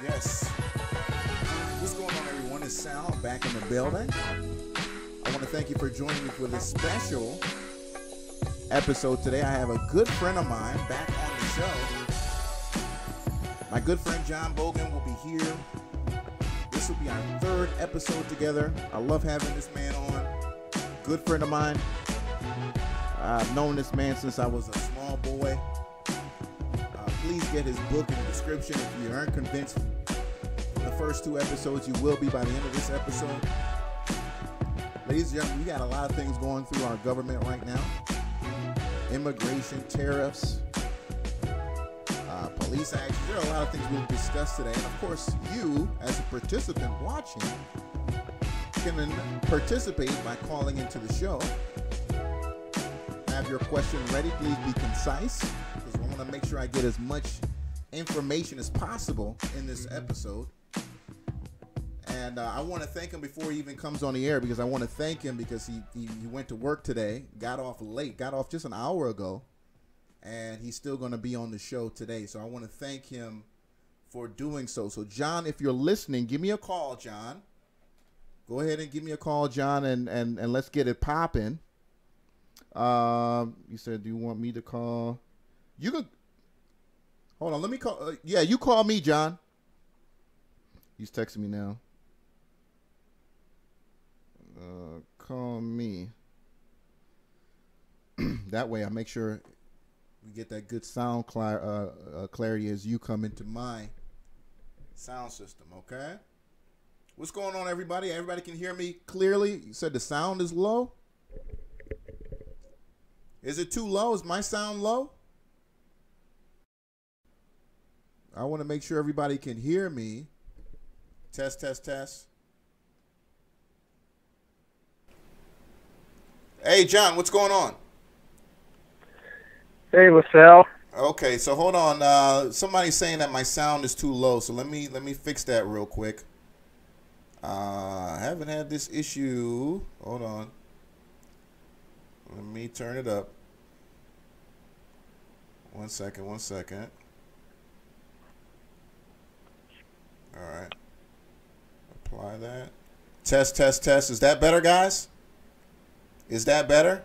Yes. What's going on, everyone? It's Sal back in the building. I want to thank you for joining me for this special episode today. I have a good friend of mine back on the show. My good friend John Bogan will be here. This will be our third episode together. I love having this man on. Good friend of mine. I've known this man since I was a small boy. Please get his book in the description. If you aren't convinced from the first two episodes, you will be by the end of this episode. Ladies and gentlemen, we got a lot of things going through our government right now. Immigration, tariffs, police actions. There are a lot of things we'll discuss today. And of course, you, as a participant watching, can participate by calling into the show. Have your question ready. Please be concise, because I want to make sure I get as much information as possible in this episode. And I want to thank him before he even comes on the air, because I want to thank him because he went to work today, got off late, got off just an hour ago, and he's still going to be on the show today. So I want to thank him for doing so. So, John, if you're listening, give me a call, John. Go ahead and give me a call, John, and let's get it popping. You said, do you want me to call? You could. Hold on, let me call. Yeah, you call me, John. He's texting me now. Call me. That way I make sure we get that good sound clarity as you come into my sound system, okay? What's going on, everybody? Everybody can hear me clearly? You said the sound is low? Is it too low? Is my sound low? I want to make sure everybody can hear me. Test, test, test. Hey, John, what's going on? Hey, LaSalle. Okay, so hold on. Somebody's saying that my sound is too low, so let me fix that real quick. I haven't had this issue. Hold on. Let me turn it up. One second. All right. Apply that. Test, test, test. Is that better, guys? Is that better?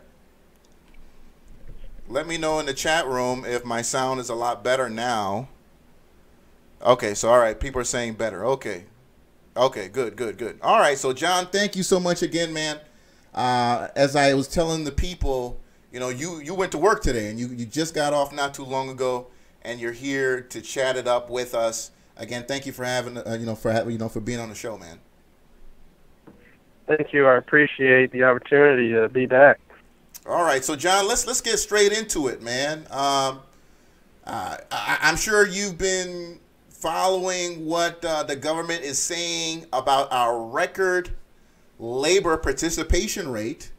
Let me know in the chat room if my sound is a lot better now. Okay, so all right, people are saying better. Okay, good. All right, so John, thank you so much again, man. As I was telling the people, you know, you went to work today, and you just got off not too long ago, and you're here to chat it up with us. Again, thank you for having, for being on the show, man. Thank you. I appreciate the opportunity to be back. All right, so John, let's get straight into it, man. I'm sure you've been following what the government is saying about our record labor participation rate.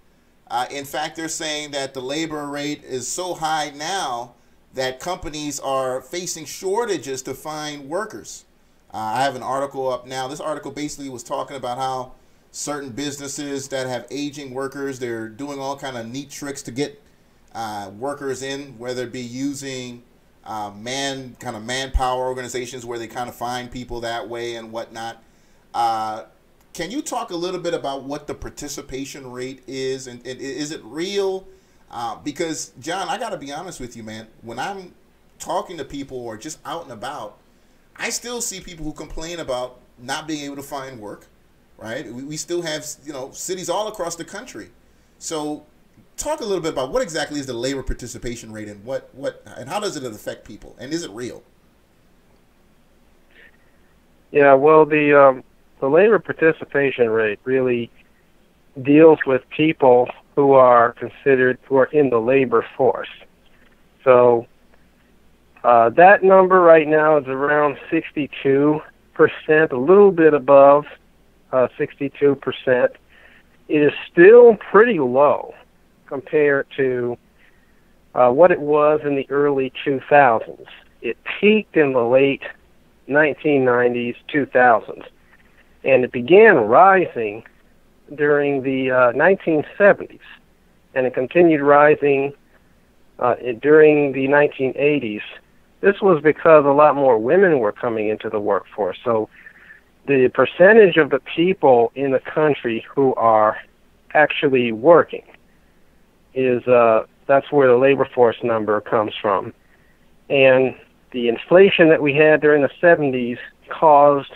In fact, they're saying that the labor rate is so high now that companies are facing shortages to find workers. I have an article up now. This article basically was talking about how certain businesses that have aging workers, they're doing all kind of neat tricks to get workers in, whether it be using manpower organizations where they kind of find people that way and whatnot. Can you talk a little bit about what the participation rate is, and is it real? Because, John, I got to be honest with you, man. When I'm talking to people or just out and about, I still see people who complain about not being able to find work, right? We still have, cities all across the country. So talk a little bit about what exactly is the labor participation rate, and and how does it affect people, and is it real? Yeah, well, the labor participation rate really deals with people who are in the labor force. So that number right now is around 62%, a little bit above 62%. It is still pretty low compared to what it was in the early 2000s. It peaked in the late 1990s, 2000s, and it began rising during the 1970s, and it continued rising during the 1980s This was because a lot more women were coming into the workforce. So the percentage of the people in the country who are actually working is that's where the labor force number comes from. And the inflation that we had during the 70s caused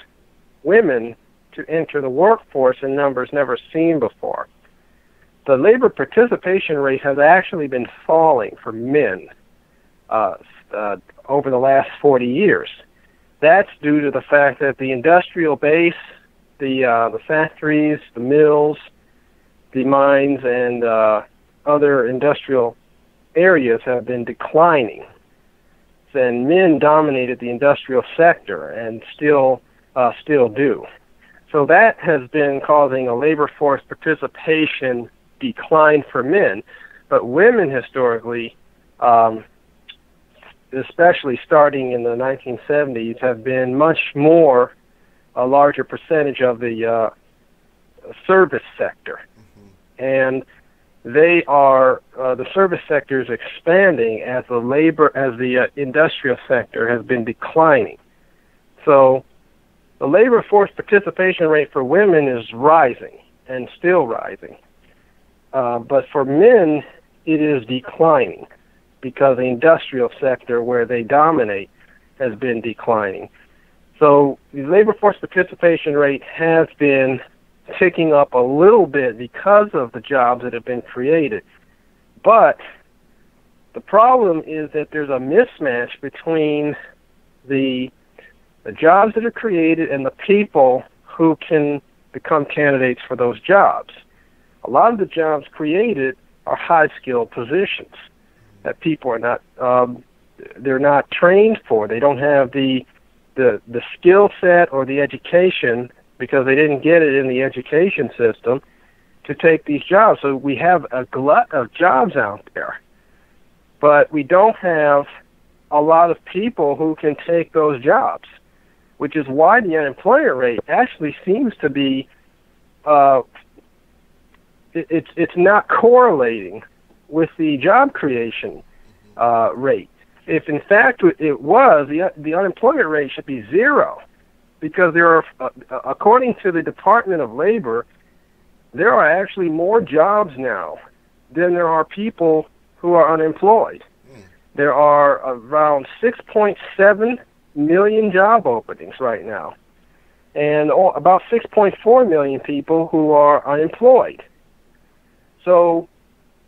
women to enter the workforce in numbers never seen before. The labor participation rate has actually been falling for men over the last 40 years. That's due to the fact that the industrial base, the factories, the mills, the mines, and other industrial areas have been declining. And men dominated the industrial sector and still do. So that has been causing a labor force participation decline for men. But women historically, especially starting in the 1970s, have been much more, a larger percentage of the service sector. Mm-hmm. And they are, the service sector is expanding as the industrial sector has been declining. So the labor force participation rate for women is rising and still rising. But for men, it is declining because the industrial sector where they dominate has been declining. So the labor force participation rate has been ticking up a little bit because of the jobs that have been created. But the problem is that there's a mismatch between the jobs that are created and the people who can become candidates for those jobs. A lot of the jobs created are high-skilled positions that people are not, they're not trained for. They don't have the skill set or the education because they didn't get it in the education system to take these jobs. So we have a glut of jobs out there, but we don't have a lot of people who can take those jobs, which is why the unemployment rate actually seems to be, it's not correlating with the job creation rate. If in fact it was, the unemployment rate should be zero, because there are, according to the Department of Labor, there are actually more jobs now than there are people who are unemployed. There are around 6.7 million job openings right now, and about 6.4 million people who are unemployed. So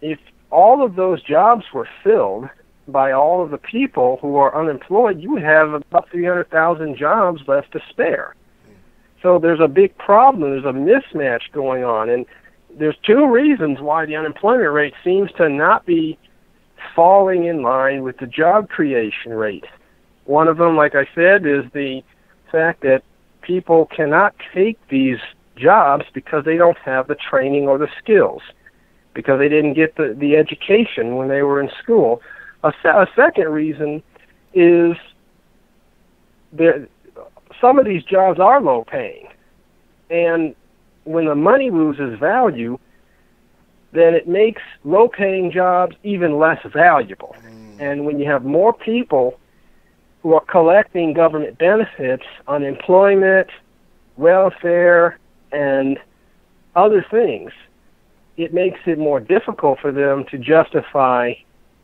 if all of those jobs were filled by all of the people who are unemployed, you would have about 300,000 jobs left to spare. So there's a big problem. There's a mismatch going on, and there's two reasons why the unemployment rate seems to not be falling in line with the job creation rate. One of them, like I said, is the fact that people cannot take these jobs because they don't have the training or the skills, because they didn't get the education when they were in school. A second reason is some of these jobs are low paying, and when the money loses value, then it makes low paying jobs even less valuable. And when you have more people who are collecting government benefits, unemployment, welfare, and other things, it makes it more difficult for them to justify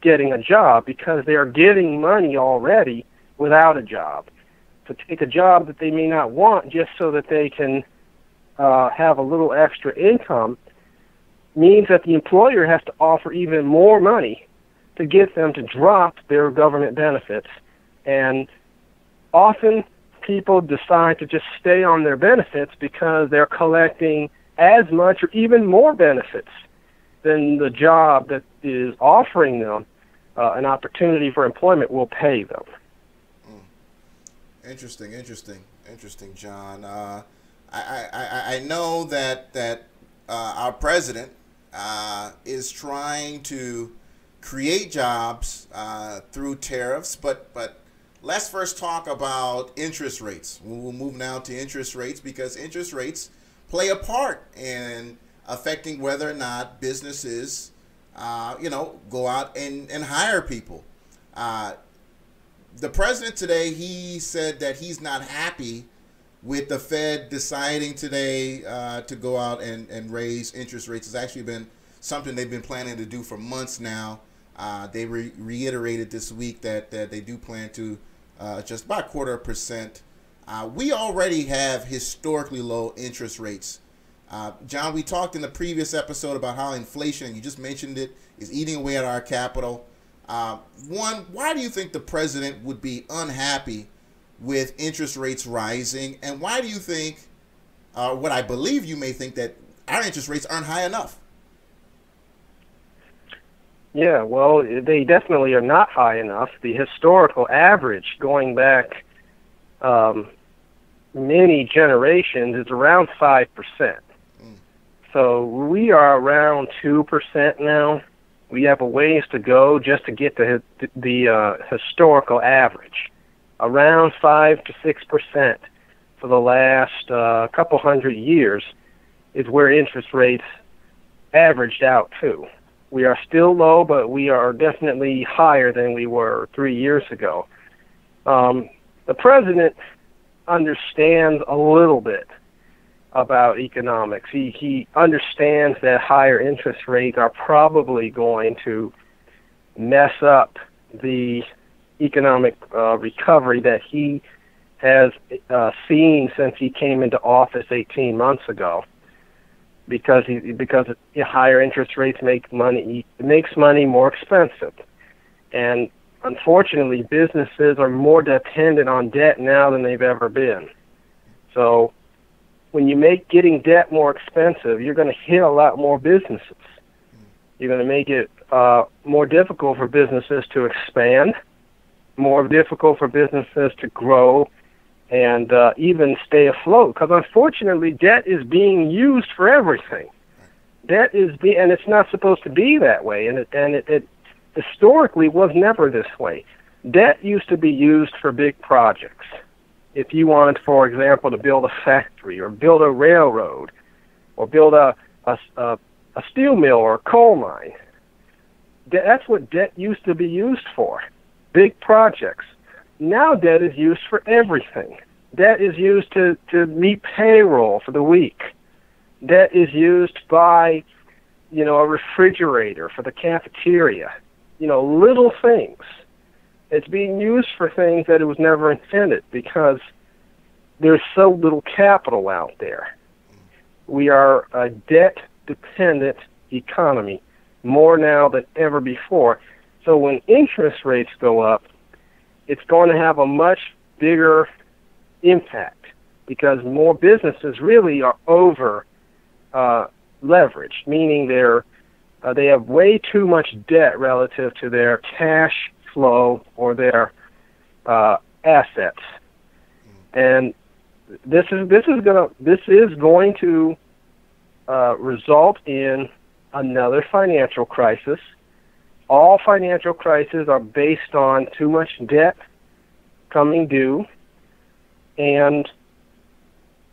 getting a job, because they are getting money already without a job. To take a job that they may not want just so that they can have a little extra income means that the employer has to offer even more money to get them to drop their government benefits. And often people decide to just stay on their benefits because they're collecting as much or even more benefits than the job that is offering them an opportunity for employment will pay them. Interesting, John. I know that our president is trying to create jobs through tariffs, but let's first talk about interest rates. We'll move now to interest rates, because interest rates play a part in affecting whether or not businesses go out and hire people. the president today, he said that he's not happy with the Fed deciding today to go out and raise interest rates. It's actually been something they've been planning to do for months now. They reiterated this week that they do plan to just about 0.25%. We already have historically low interest rates. John, we talked in the previous episode about how inflation, you just mentioned it, is eating away at our capital. One, why do you think the president would be unhappy with interest rates rising? And why do you think, what I believe you may think, that our interest rates aren't high enough? Yeah, well, they definitely are not high enough. The historical average going back many generations is around 5%. So we are around 2% now. We have a ways to go just to get to the historical average. Around 5 to 6% for the last couple hundred years is where interest rates averaged out to. We are still low, but we are definitely higher than we were 3 years ago. The president understands a little bit about economics. He understands that higher interest rates are probably going to mess up the economic recovery that he has seen since he came into office 18 months ago. Because higher interest rates makes money more expensive, and unfortunately, businesses are more dependent on debt now than they've ever been. So, when you make getting debt more expensive, you're going to hit a lot more businesses. You're going to make it more difficult for businesses to expand, more difficult for businesses to grow, and even stay afloat. Because unfortunately, debt is being used for everything. Debt is and it's not supposed to be that way, and it historically was never this way. Debt used to be used for big projects. If you wanted, for example, to build a factory or build a railroad or build a steel mill or a coal mine, that's what debt used to be used for, big projects. Now debt is used for everything. Debt is used to meet payroll for the week. Debt is used to buy, a refrigerator for the cafeteria. Little things. It's being used for things that it was never intended because there's so little capital out there. We are a debt-dependent economy more now than ever before. So when interest rates go up, it's going to have a much bigger impact because more businesses really are over leveraged, meaning they have way too much debt relative to their cash flow or their assets, and this is going to result in another financial crisis. All financial crises are based on too much debt coming due, and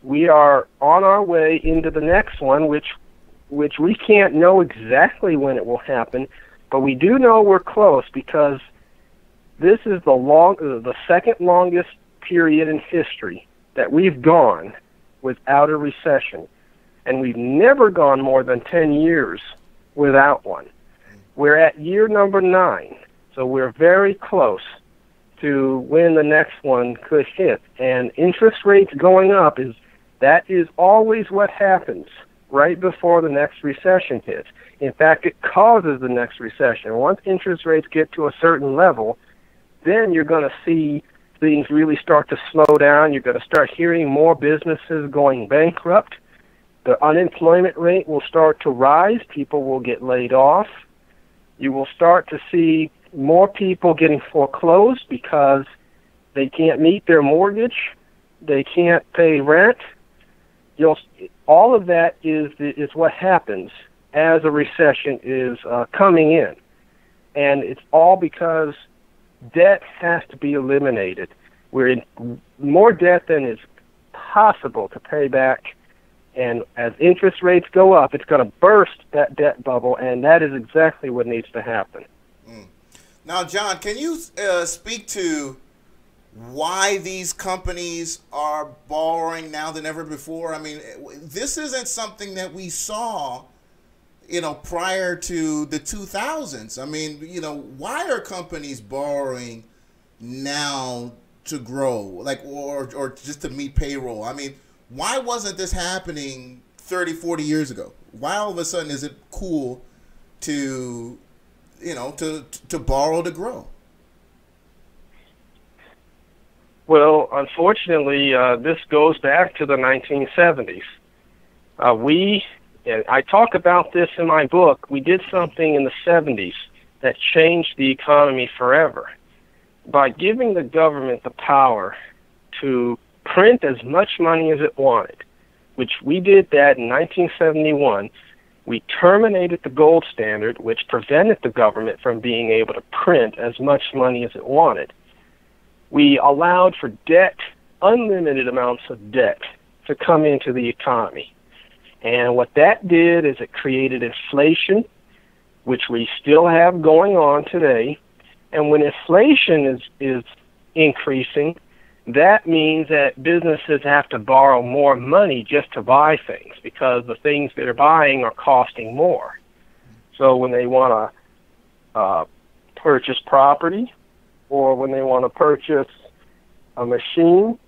we are on our way into the next one, which we can't know exactly when it will happen, but we do know we're close because this is the second longest period in history that we've gone without a recession, and we've never gone more than 10 years without one. We're at year number 9, so we're very close to when the next one could hit. And interest rates going up is always what happens right before the next recession hits. In fact, it causes the next recession. Once interest rates get to a certain level, then you're going to see things really start to slow down. You're going to start hearing more businesses going bankrupt. The unemployment rate will start to rise. People will get laid off. You will start to see more people getting foreclosed because they can't meet their mortgage. They can't pay rent. All of that is what happens as a recession is coming in. And it's all because debt has to be eliminated. We're in more debt than is possible to pay back. And as interest rates go up, it's going to burst that debt bubble, and that is exactly what needs to happen. Now, John, can you speak to why these companies are borrowing now than ever before? I mean, this isn't something that we saw, prior to the 2000s. I mean, why are companies borrowing now to grow, or just to meet payroll? I mean, why wasn't this happening 30, 40 years ago? Why all of a sudden is it cool to, to borrow to grow? Well, unfortunately, this goes back to the 1970s. And I talk about this in my book, we did something in the 70s that changed the economy forever. By giving the government the power to print as much money as it wanted, which we did that in 1971, we terminated the gold standard, which prevented the government from being able to print as much money as it wanted. We allowed for debt, unlimited amounts of debt, to come into the economy. And what that did is it created inflation, which we still have going on today. And when inflation is increasing, that means that businesses have to borrow more money just to buy things, because the things they're buying are costing more. So when they want to purchase property, or when they want to purchase a machine,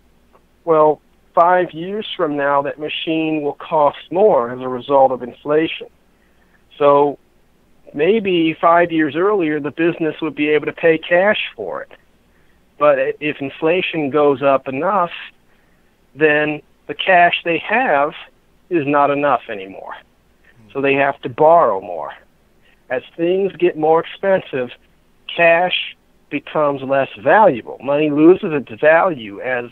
well, 5 years from now, that machine will cost more as a result of inflation. So maybe 5 years earlier, the business would be able to pay cash for it. But if inflation goes up enough, then the cash they have is not enough anymore. So they have to borrow more. As things get more expensive, cash becomes less valuable. Money loses its value as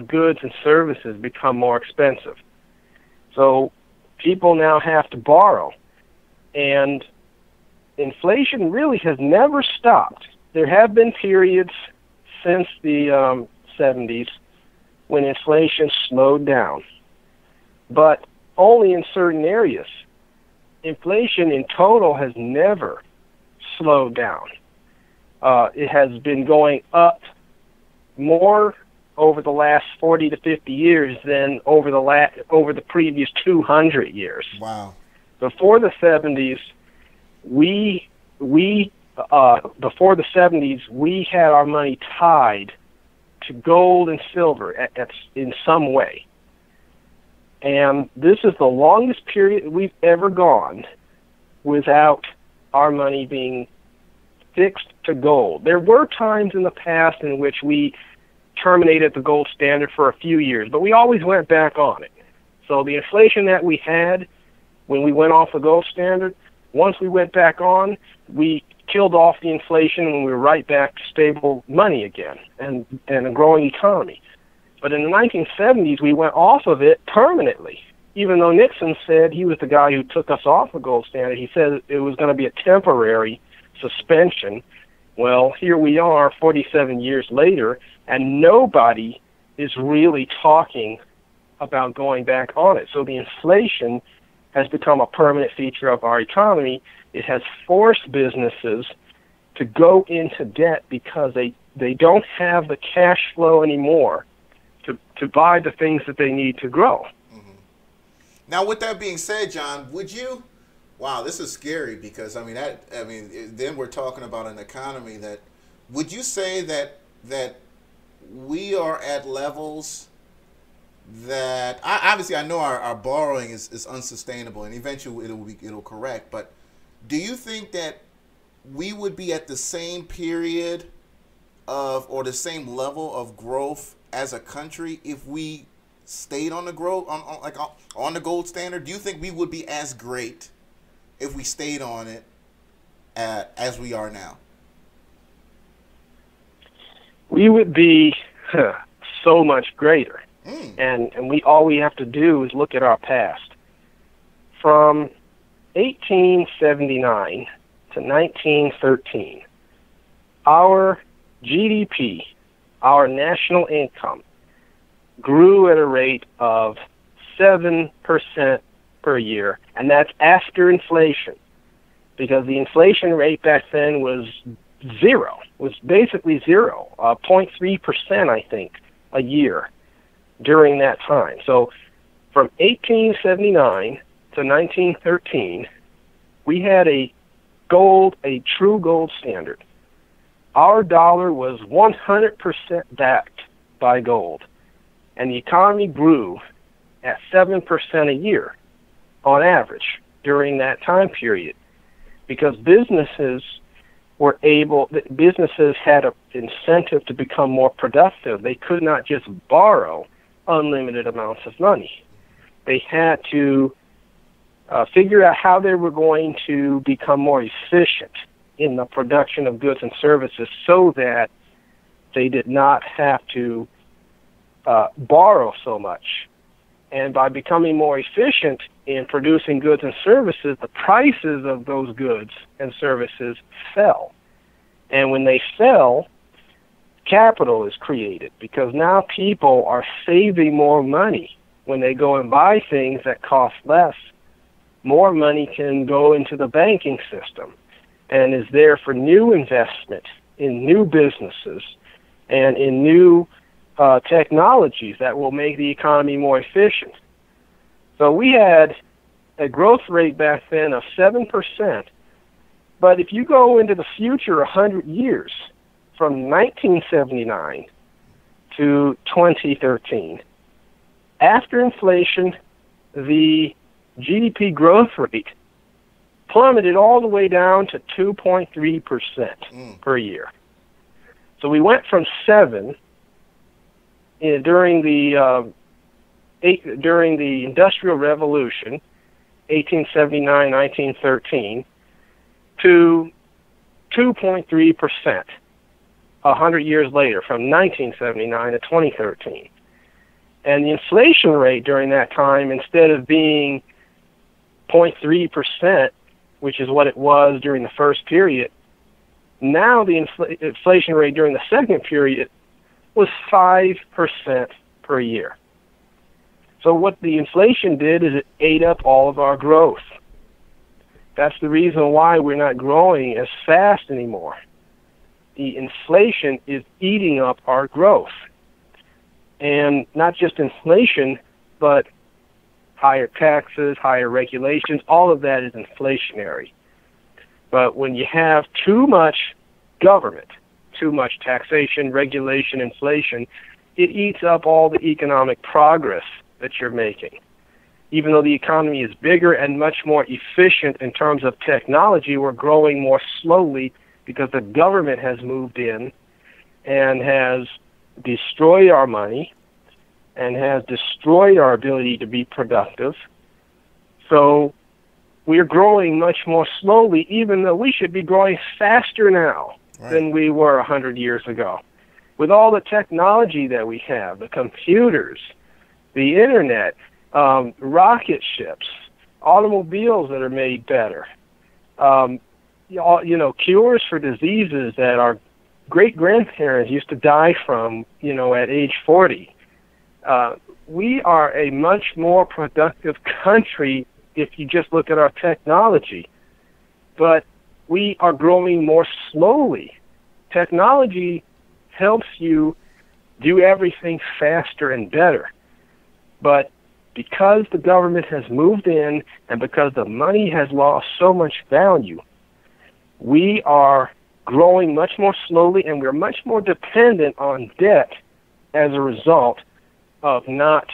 goods and services become more expensive. So people now have to borrow. And inflation really has never stopped. There have been periods since the 70s when inflation slowed down, but only in certain areas. Inflation in total has never slowed down. It has been going up more over the last 40 to 50 years than over the previous 200 years. Wow. Before the 70s, we had our money tied to gold and silver in some way. And this is the longest period we've ever gone without our money being fixed to gold. There were times in the past in which we terminated the gold standard for a few years, but we always went back on it. So the inflation that we had when we went off the gold standard, once we went back on, we killed off the inflation and we were right back to stable money again and a growing economy. But in the 1970s, we went off of it permanently. Even though Nixon said, he was the guy who took us off the gold standard, he said it was going to be a temporary suspension. Well, here we are 47 years later, and nobody is really talking about going back on it. So the inflation has become a permanent feature of our economy. It has forced businesses to go into debt because they don't have the cash flow anymore to buy the things that they need to grow. Mm-hmm. Now, with that being said, John, would you? Wow, this is scary because then we're talking about an economy that. Would you say that we are at levels that obviously I know our borrowing is unsustainable and eventually it'll correct, but do you think that we would be at the same period or the same level of growth as a country if we stayed on the on the gold standard? Do you think we would be as great if we stayed on it as we are now? We would be so much greater. And all we have to do is look at our past. From 1879 to 1913, our GDP, our national income, grew at a rate of 7% per year, and that's after inflation, because the inflation rate back then was zero. It was basically zero, 0.3%, I think, a year during that time. So from 1879 to 1913, we had a true gold standard. Our dollar was 100% backed by gold, and the economy grew at 7% a year on average during that time period, because businesses had an incentive to become more productive. They could not just borrow unlimited amounts of money. They had to figure out how they were going to become more efficient in the production of goods and services so that they did not have to borrow so much. And by becoming more efficient in producing goods and services, the prices of those goods and services fell. And when they fell, capital is created, because now people are saving more money. When they go and buy things that cost less, more money can go into the banking system and is there for new investment in new businesses and in new technologies that will make the economy more efficient. So we had a growth rate back then of 7%, but if you go into the future 100 years, from 1979 to 2013, after inflation, the GDP growth rate plummeted all the way down to 2.3% per year. So we went from 7 during the Industrial Revolution, 1879, 1913, to 2.3% 100 years later, from 1979 to 2013. And the inflation rate during that time, instead of being 0.3%, which is what it was during the first period, now the inflation rate during the second period was 5% per year. So what the inflation did is it ate up all of our growth. That's the reason why we're not growing as fast anymore. The inflation is eating up our growth. And not just inflation, but higher taxes, higher regulations, all of that is inflationary. But when you have too much government, too much taxation, regulation, inflation, it eats up all the economic progress that you're making. Even though the economy is bigger and much more efficient in terms of technology, we're growing more slowly because the government has moved in and has destroyed our money and has destroyed our ability to be productive. So we're growing much more slowly, even though we should be growing faster now than we were 100 years ago. With all the technology that we have, the computers, the internet, rocket ships, automobiles that are made better, cures for diseases that our great-grandparents used to die from, at age 40. We are a much more productive country if you just look at our technology, but we are growing more slowly. Technology helps you do everything faster and better, but because the government has moved in and because the money has lost so much value, we are growing much more slowly, and we're much more dependent on debt as a result of not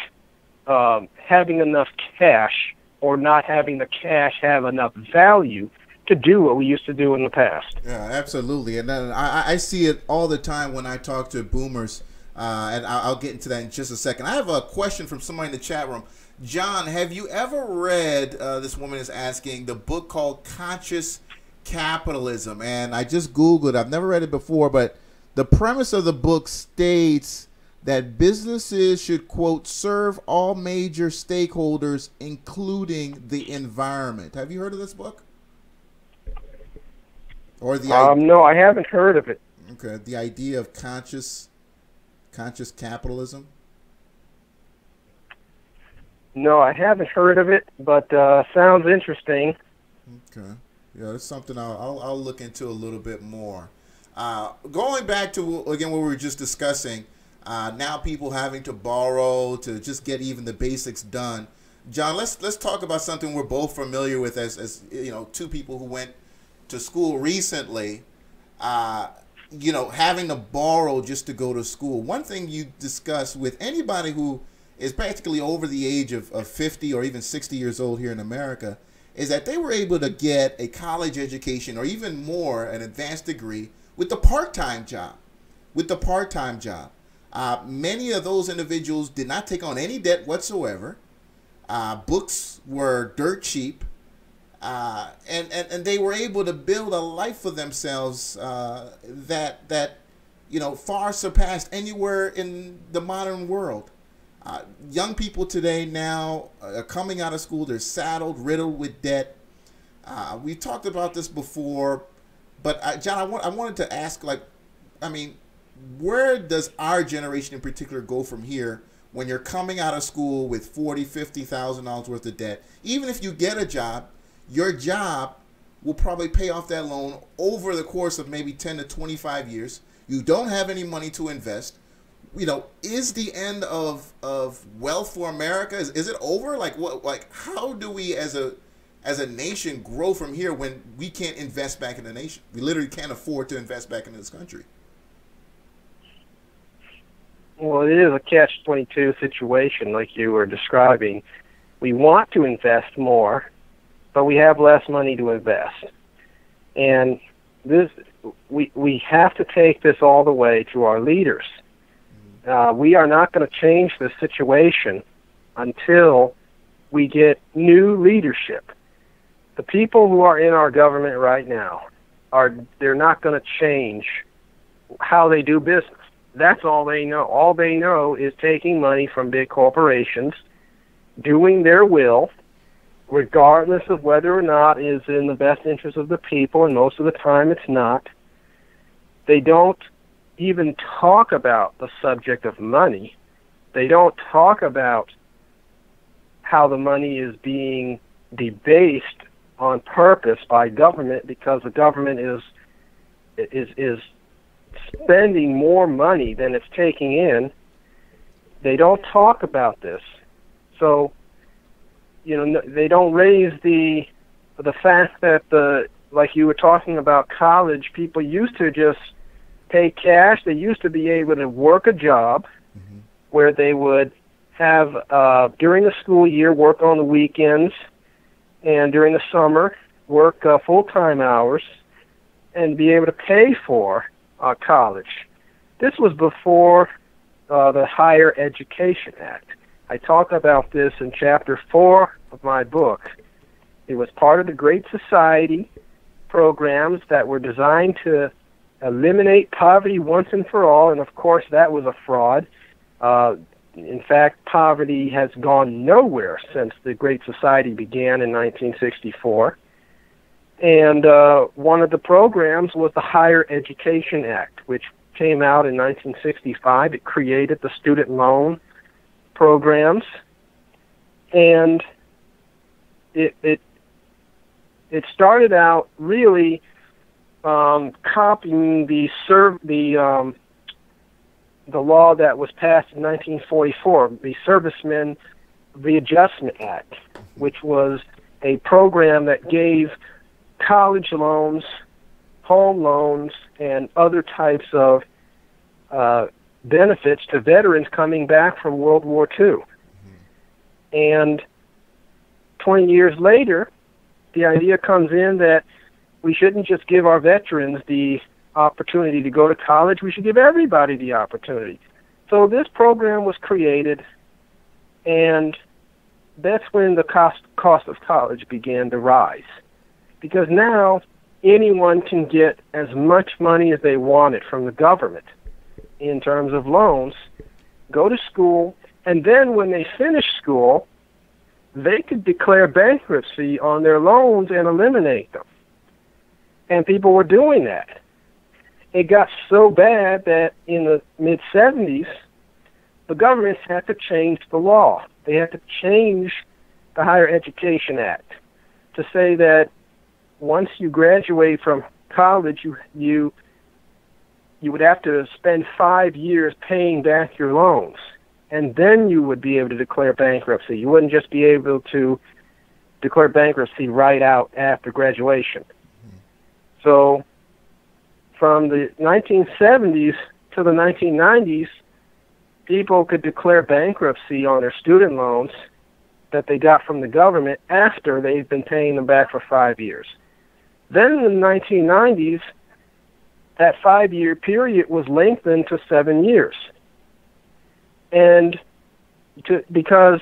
having enough cash, or not having the cash have enough value to do what we used to do in the past. Yeah, absolutely. And then I see it all the time when I talk to boomers, and I'll get into that in just a second. I have a question from somebody in the chat room. John, have you ever read, this woman is asking, the book called Conscious Capitalism? And I just Googled it. I've never read it before, but the premise of the book states that businesses should, quote, serve all major stakeholders, including the environment. Have you heard of this book? Or the no, I haven't heard of it. Okay, the idea of conscious capitalism. No, I haven't heard of it, but sounds interesting. Okay, yeah, it's something I'll look into a little bit more. Going back to, again, what we were just discussing, now people having to borrow to just get even the basics done. John, let's talk about something we're both familiar with as you know, two people who went to school recently. You know, having to borrow just to go to school. One thing you discuss with anybody who is practically over the age of 50 or even 60 years old here in America is that they were able to get a college education or even more, an advanced degree, with the part-time job. Many of those individuals did not take on any debt whatsoever. Books were dirt cheap. And they were able to build a life for themselves that you know, far surpassed anywhere in the modern world. Young people today now are coming out of school. They're saddled, riddled with debt. We talked about this before, but John, I wanted to ask, like, I mean, where does our generation in particular go from here when you're coming out of school with $40,000-$50,000 worth of debt? Even if you get a job, your job will probably pay off that loan over the course of maybe 10 to 25 years. You don't have any money to invest. You know, is the end of wealth for America? Is it over? Like, what? Like, how do we as a nation grow from here when we can't invest back in the nation? We literally can't afford to invest back in this country. Well, it is a catch-22 situation like you were describing. We want to invest more, but we have less money to invest. And this, we have to take this all the way to our leaders. We are not going to change the situation until we get new leadership. The people who are in our government right now, they're not going to change how they do business. That's all they know. All they know is taking money from big corporations, doing their will, regardless of whether or not it is in the best interest of the people, and most of the time it's not. They don't even talk about the subject of money. They don't talk about how the money is being debased on purpose by government because the government is spending more money than it's taking in. They don't talk about this. So, you know, they don't raise the fact that like you were talking about college, people used to just pay cash. They used to be able to work a job where they would have, during the school year, work on the weekends, and during the summer, work full-time hours, and be able to pay for college. This was before the Higher Education Act. I talk about this in Chapter 4 of my book. It was part of the Great Society programs that were designed to eliminate poverty once and for all, and of course that was a fraud. In fact, poverty has gone nowhere since the Great Society began in 1964. And one of the programs was the Higher Education Act, which came out in 1965. It created the student loan programs, and it started out really copying the law that was passed in 1944, the Servicemen Readjustment Act, which was a program that gave college loans, home loans, and other types of benefits to veterans coming back from World War II. And 20 years later, the idea comes in that we shouldn't just give our veterans the opportunity to go to college, we should give everybody the opportunity. So this program was created, and that's when the cost of college began to rise. Because now anyone can get as much money as they wanted from the government in terms of loans, go to school, and then when they finish school, they could declare bankruptcy on their loans and eliminate them. And people were doing that. It got so bad that in the mid-'70s, the government had to change the law. They had to change the Higher Education Act to say that once you graduate from college, you you would have to spend 5 years paying back your loans, and then you would be able to declare bankruptcy. You wouldn't just be able to declare bankruptcy right out after graduation. So from the 1970s to the 1990s, people could declare bankruptcy on their student loans that they got from the government after they've been paying them back for 5 years. Then in the 1990s, that 5-year period was lengthened to 7 years. And because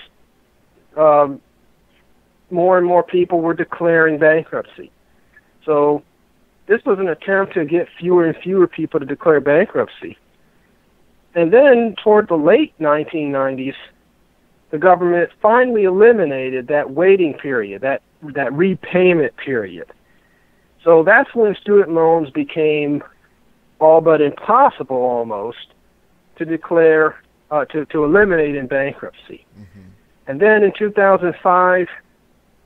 more and more people were declaring bankruptcy. So this was an attempt to get fewer and fewer people to declare bankruptcy. And then toward the late 1990s, the government finally eliminated that waiting period, that repayment period. So that's when student loans became all but impossible almost to declare, to eliminate in bankruptcy. Mm-hmm. And then in 2005,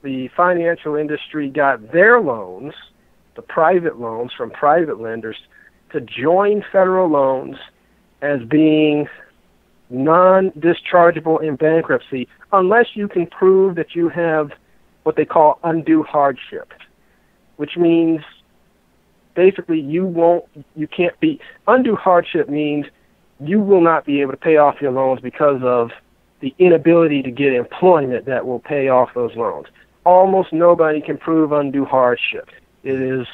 the financial industry got their loans, the private loans from private lenders, to join federal loans as being non-dischargeable in bankruptcy unless you can prove that you have what they call undue hardship, which means basically undue hardship means you will not be able to pay off your loans because of the inability to get employment that will pay off those loans. Almost nobody can prove undue hardship. It is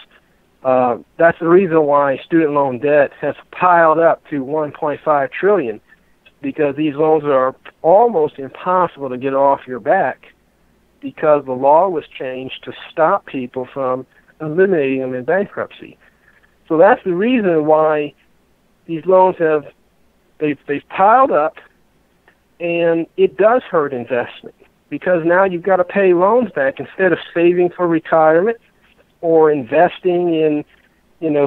that's the reason why student loan debt has piled up to $1.5 trillion, because these loans are almost impossible to get off your back because the law was changed to stop people from eliminating them in bankruptcy. So that's the reason why these loans they've piled up, and it does hurt investment because now you've got to pay loans back instead of saving for retirement or investing in,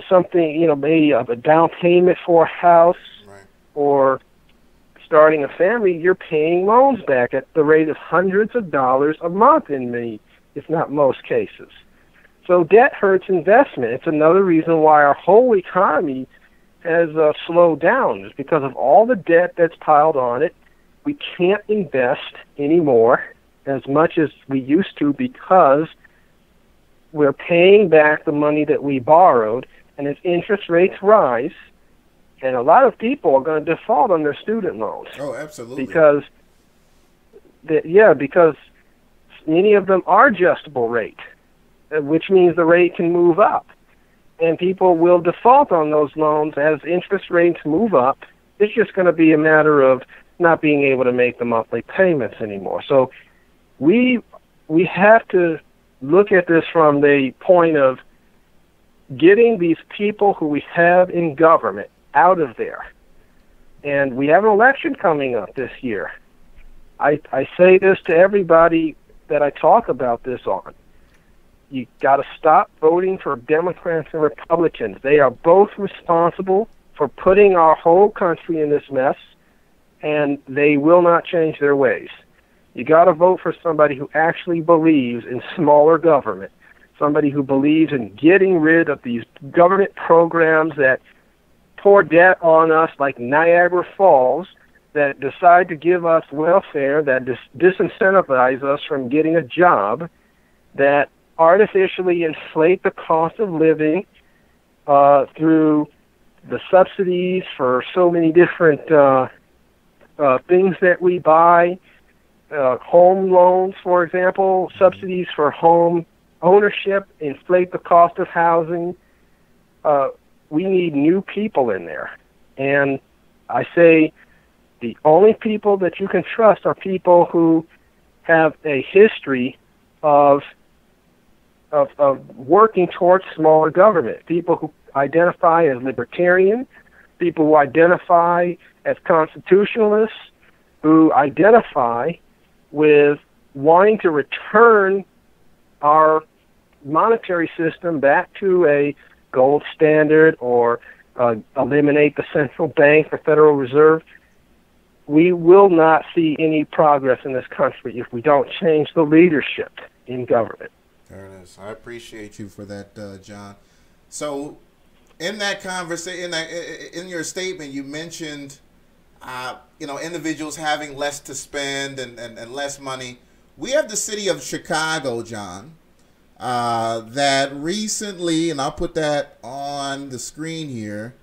something, maybe a down payment for a house, right, or starting a family. You're paying loans back at the rate of hundreds of dollars a month in many, if not most cases. So debt hurts investment. It's another reason why our whole economy has slowed down. It's because of all the debt that's piled on it. We can't invest anymore as much as we used to because we're paying back the money that we borrowed, and as interest rates rise, and a lot of people are going to default on their student loans. Oh, absolutely. Because many of them are adjustable rate, which means the rate can move up. And people will default on those loans as interest rates move up. It's just going to be a matter of not being able to make the monthly payments anymore. So we have to look at this from the point of getting these people who we have in government out of there. And we have an election coming up this year. I say this to everybody that I talk about this on. You got to stop voting for Democrats and Republicans. They are both responsible for putting our whole country in this mess, and they will not change their ways. You got to vote for somebody who actually believes in smaller government, somebody who believes in getting rid of these government programs that pour debt on us like Niagara Falls, that decide to give us welfare, that disincentivize us from getting a job, that artificially inflate the cost of living through the subsidies for so many different things that we buy, home loans, for example, subsidies for home ownership, inflate the cost of housing. We need new people in there. And I say the only people that you can trust are people who have a history of working towards smaller government, people who identify as libertarian, people who identify as constitutionalists, who identify with wanting to return our monetary system back to a gold standard or eliminate the central bank or Federal Reserve. We will not see any progress in this country if we don't change the leadership in government. There it is. I appreciate you for that, John. So In that conversation, in your statement, you mentioned, individuals having less to spend and less money. We have the city of Chicago, John, that recently, and I'll put that on the screen here,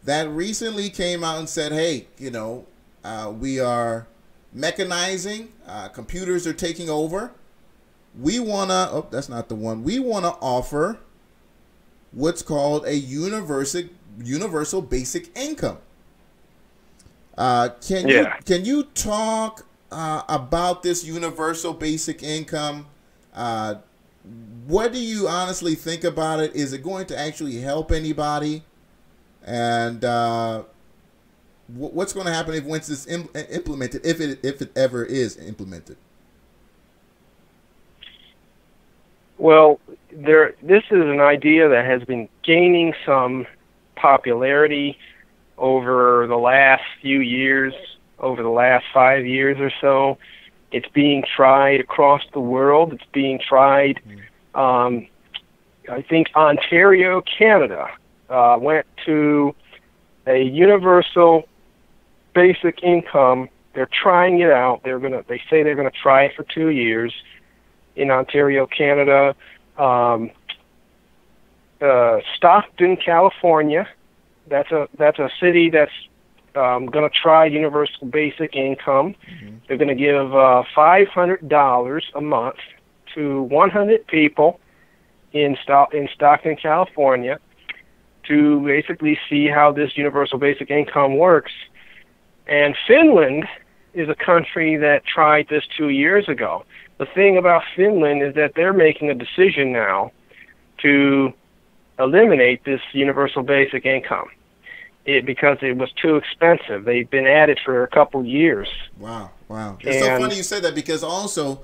that recently came out and said, hey, we are mechanizing, computers are taking over. We want to, oh, that's not the one. We want to offer what's called a universal basic income. Can you talk about this universal basic income? What do you honestly think about it? Is it going to actually help anybody? And what's going to happen once it's implemented, if it ever is implemented? Well, this is an idea that has been gaining some popularity over the last few years, over the last 5 years or so. It's being tried across the world. It's being tried, I think Ontario, Canada, went to a universal basic income. They're trying it out. They say they're gonna try it for 2 years in Ontario, Canada. Stockton, California. That's a city that's going to try universal basic income. Mm-hmm. They're going to give $500 a month to 100 people in Stockton, California, to basically see how this universal basic income works. And Finland is a country that tried this 2 years ago. The thing about Finland is that they're making a decision now to eliminate this universal basic income because it was too expensive. They've been at it for a couple of years. Wow. It's so funny you say that, because also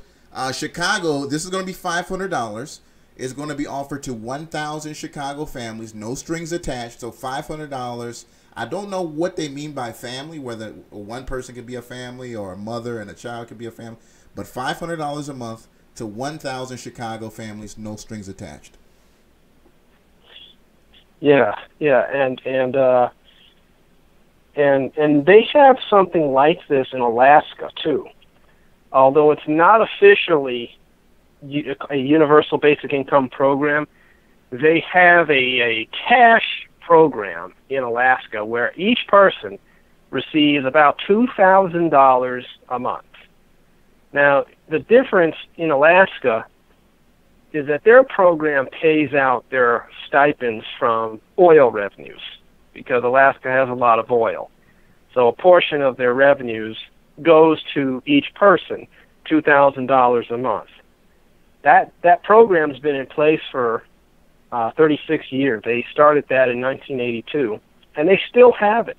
Chicago, this is going to be $500. It's going to be offered to 1,000 Chicago families, no strings attached, so $500. I don't know what they mean by family, whether one person could be a family or a mother and a child could be a family, but $500 a month to 1,000 Chicago families, no strings attached. Yeah, and they have something like this in Alaska too, although it's not officially a universal basic income program. They have a cash program in Alaska where each person receives about $2,000 a month. Now, the difference in Alaska is that their program pays out their stipends from oil revenues, because Alaska has a lot of oil. So a portion of their revenues goes to each person, $2,000 a month. That program's been in place for 36 years. They started that in 1982, and they still have it.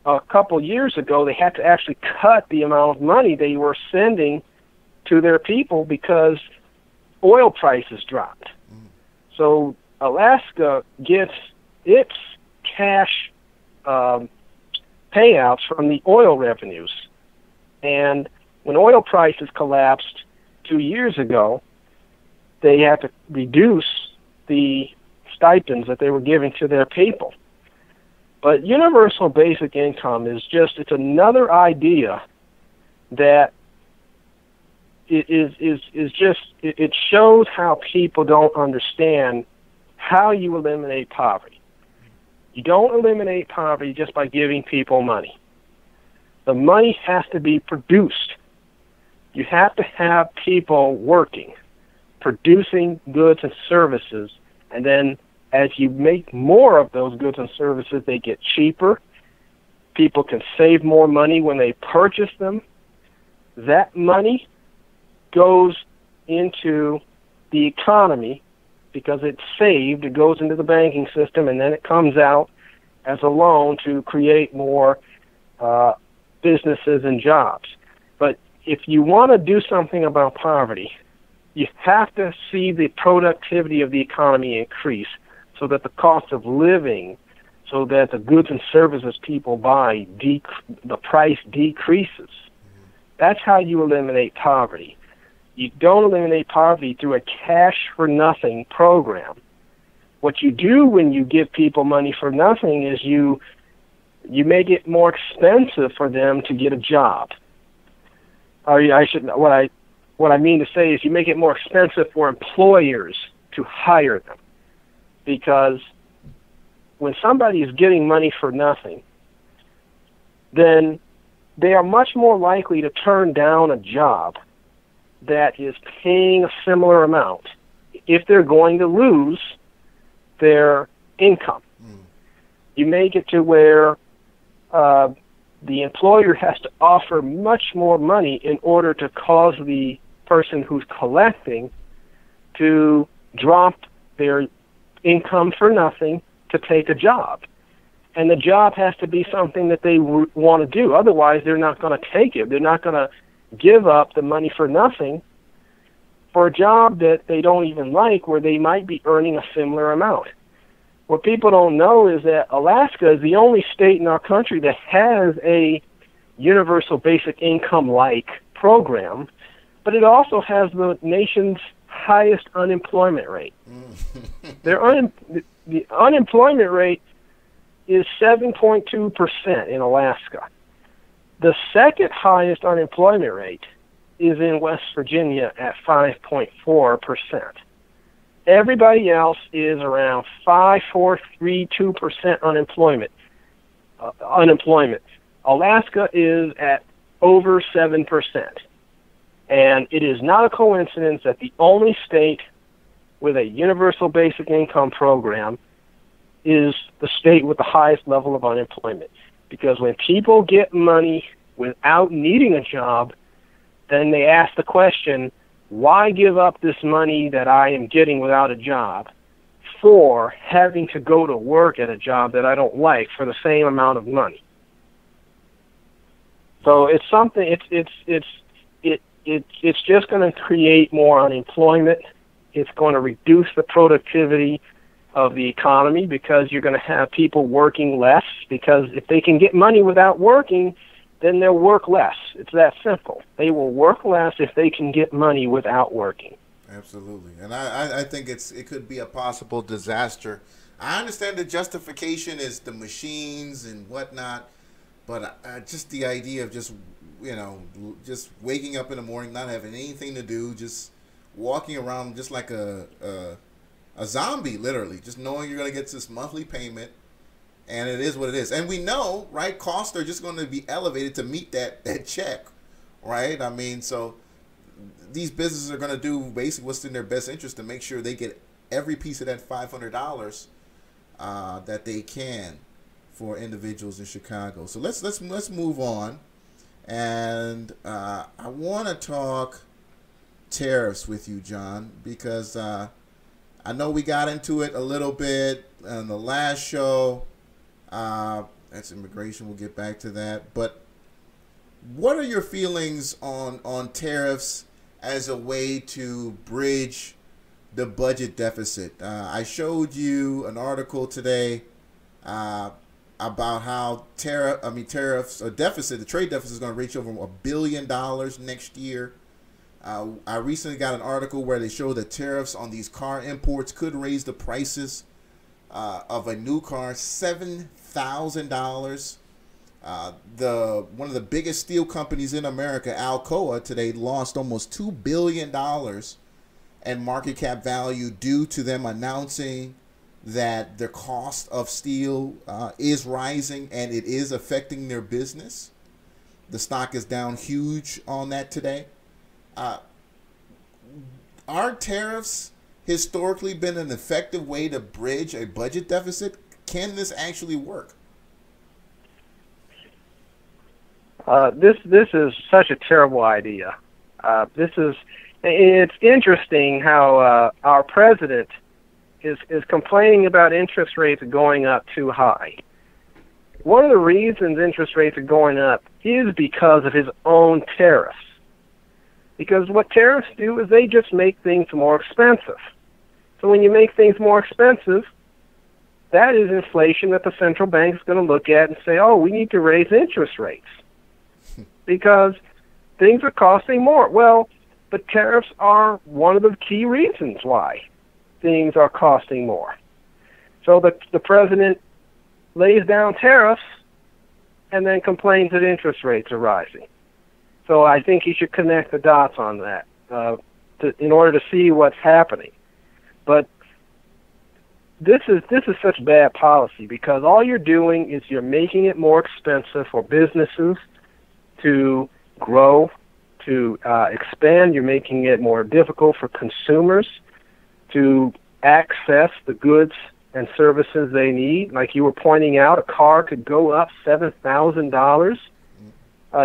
A couple years ago, they had to actually cut the amount of money they were sending to their people because oil prices dropped. So Alaska gets its cash payouts from the oil revenues. And when oil prices collapsed 2 years ago, they had to reduce the stipends that they were giving to their people. But universal basic income is it's another idea that it shows how people don't understand how you eliminate poverty. You don't eliminate poverty just by giving people money. The money has to be produced. You have to have people working, producing goods and services, and then as you make more of those goods and services, they get cheaper. People can save more money when they purchase them. That money goes into the economy because it's saved. It goes into the banking system, and then it comes out as a loan to create more businesses and jobs. But if you want to do something about poverty, you have to see the productivity of the economy increase, so that the cost of living, so that the goods and services people buy, the price decreases. That's how you eliminate poverty. You don't eliminate poverty through a cash-for-nothing program. What you do when you give people money for nothing is you make it more expensive for them to get a job. Or what I mean to say is you make it more expensive for employers to hire them. Because when somebody is getting money for nothing, then they are much more likely to turn down a job that is paying a similar amount if they're going to lose their income. You make it to where the employer has to offer much more money in order to cause the person who's collecting to drop their income for nothing to take a job. And the job has to be something that they want to do. Otherwise, they're not going to take it. They're not going to give up the money for nothing for a job that they don't even like, where they might be earning a similar amount. What people don't know is that Alaska is the only state in our country that has a universal basic income-like program, but it also has the nation's highest unemployment rate. The unemployment rate is 7.2% in Alaska. The second highest unemployment rate is in West Virginia at 5.4%. Everybody else is around 5.432% unemployment. Alaska is at over 7%. And it is not a coincidence that the only state with a universal basic income program is the state with the highest level of unemployment. Because when people get money without needing a job, then they ask the question, why give up this money that I am getting without a job for having to go to work at a job that I don't like for the same amount of money? So it's something. It's just going to create more unemployment. It's going to reduce the productivity of the economy because you're going to have people working less. Because if they can get money without working, then they'll work less. It's that simple. They will work less if they can get money without working. Absolutely. And I think it could be a possible disaster. I understand the justification is the machines and whatnot, but just the idea of just waking up in the morning, not having anything to do, just walking around just like a zombie, literally, just knowing you're going to get this monthly payment. And it is what it is. And we know, right, costs are just going to be elevated to meet that check, right? I mean, so these businesses are going to do basically what's in their best interest to make sure they get every piece of that $500 that they can for individuals in Chicago. So let's move on. And I want to talk tariffs with you, John, because I know we got into it a little bit on the last show. That's immigration. We'll get back to that. But what are your feelings on tariffs as a way to bridge the budget deficit? I showed you an article today about how tariffs or deficit, the trade deficit is going to reach over $1 billion next year. I recently got an article where they show that tariffs on these car imports could raise the prices of a new car $7,000. One of the biggest steel companies in America, Alcoa, today lost almost $2 billion in market cap value due to them announcing that the cost of steel is rising and it is affecting their business. The stock is down huge on that today. Are tariffs historically been an effective way to bridge a budget deficit? Can this actually work? This is such a terrible idea. It's interesting how our president is complaining about interest rates going up too high. One of the reasons interest rates are going up is because of his own tariffs. Because what tariffs do is they just make things more expensive. So when you make things more expensive, that is inflation that the central bank is going to look at and say, oh, we need to raise interest rates because things are costing more. Well, But tariffs are one of the key reasons why things are costing more. So the president lays down tariffs and then complains that interest rates are rising. So I think he should connect the dots on that in order to see what's happening. But this is such bad policy, because all you're doing is you're making it more expensive for businesses to grow, to expand. You're making it more difficult for consumers to access the goods and services they need. Like you were pointing out, a car could go up $7,000.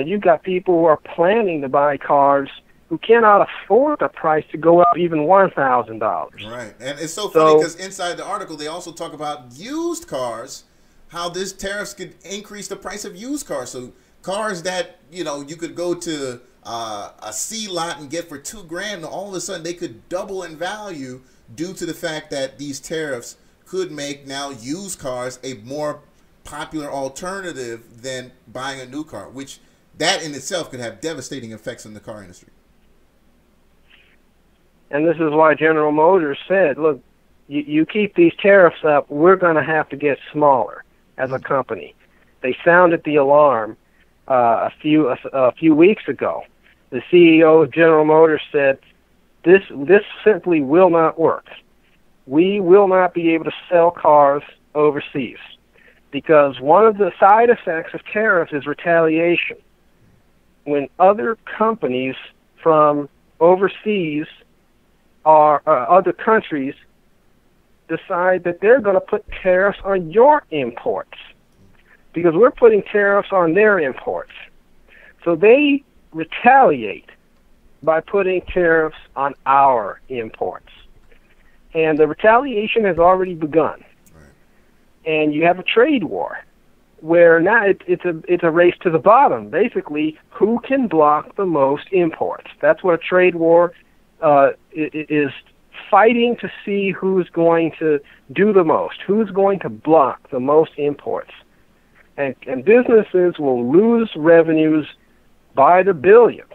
You've got people who are planning to buy cars who cannot afford the price to go up even $1,000. Right. And it's so funny because inside the article they also talk about used cars, how this tariffs could increase the price of used cars. So cars that, you could go to a C lot and get for $2,000, and all of a sudden they could double in value due to the fact that these tariffs could make now used cars a more popular alternative than buying a new car, which that in itself could have devastating effects on the car industry. And this is why General Motors said, look, you keep these tariffs up, we're going to have to get smaller as a company. They sounded the alarm a few weeks ago. The CEO of General Motors said, this simply will not work. We will not be able to sell cars overseas, because one of the side effects of tariffs is retaliation. When other companies from overseas or other countries decide that they're going to put tariffs on your imports, because we're putting tariffs on their imports. So they retaliate by putting tariffs on our imports. And the retaliation has already begun. Right. And you have a trade war where now it's a race to the bottom. Basically, who can block the most imports? That's what a trade war is, fighting to see who's going to do the most, who's going to block the most imports. And businesses will lose revenues by the billions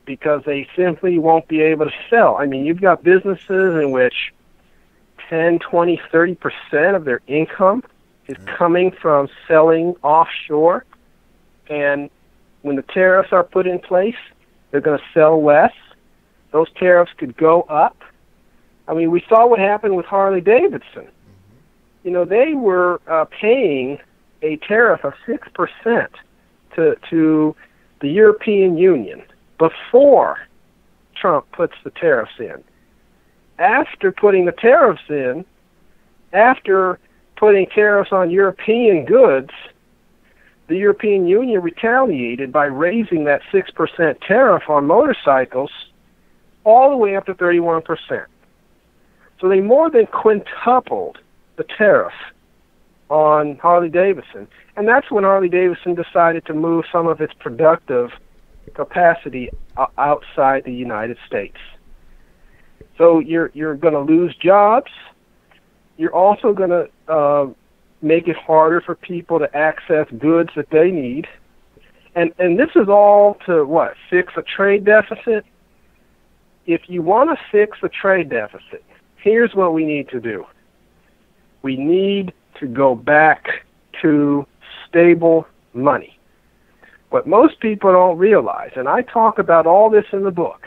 because they simply won't be able to sell. I mean, you've got businesses in which 10, 20, 30% of their income is coming from selling offshore. And when the tariffs are put in place, they're going to sell less. Those tariffs could go up. I mean, we saw what happened with Harley Davidson. You know, they were paying a tariff of 6% to the European Union before Trump puts the tariffs in. After putting the tariffs in, after putting tariffs on European goods, the European Union retaliated by raising that 6% tariff on motorcycles all the way up to 31%. So they more than quintupled the tariff on Harley Davidson. And that's when Harley Davidson decided to move some of its productive capacity outside the United States. So you're going to lose jobs. You're also going to make it harder for people to access goods that they need. And this is all to, what, fix a trade deficit? If you want to fix the trade deficit, here's what we need to do. We need to go back to stable money. What most people don't realize, and I talk about all this in the book,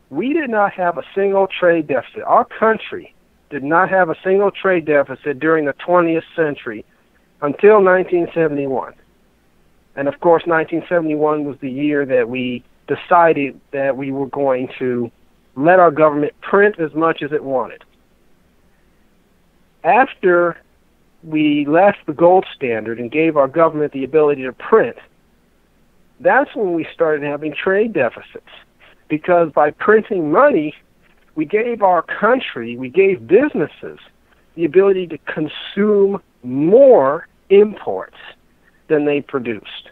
we did not have a single trade deficit. Our country did not have a single trade deficit during the 20th century until 1971. And of course, 1971 was the year that we decided that we were going to let our government print as much as it wanted. After we left the gold standard and gave our government the ability to print, that's when we started having trade deficits. Because by printing money, we gave our country, we gave businesses the ability to consume more imports than they produced.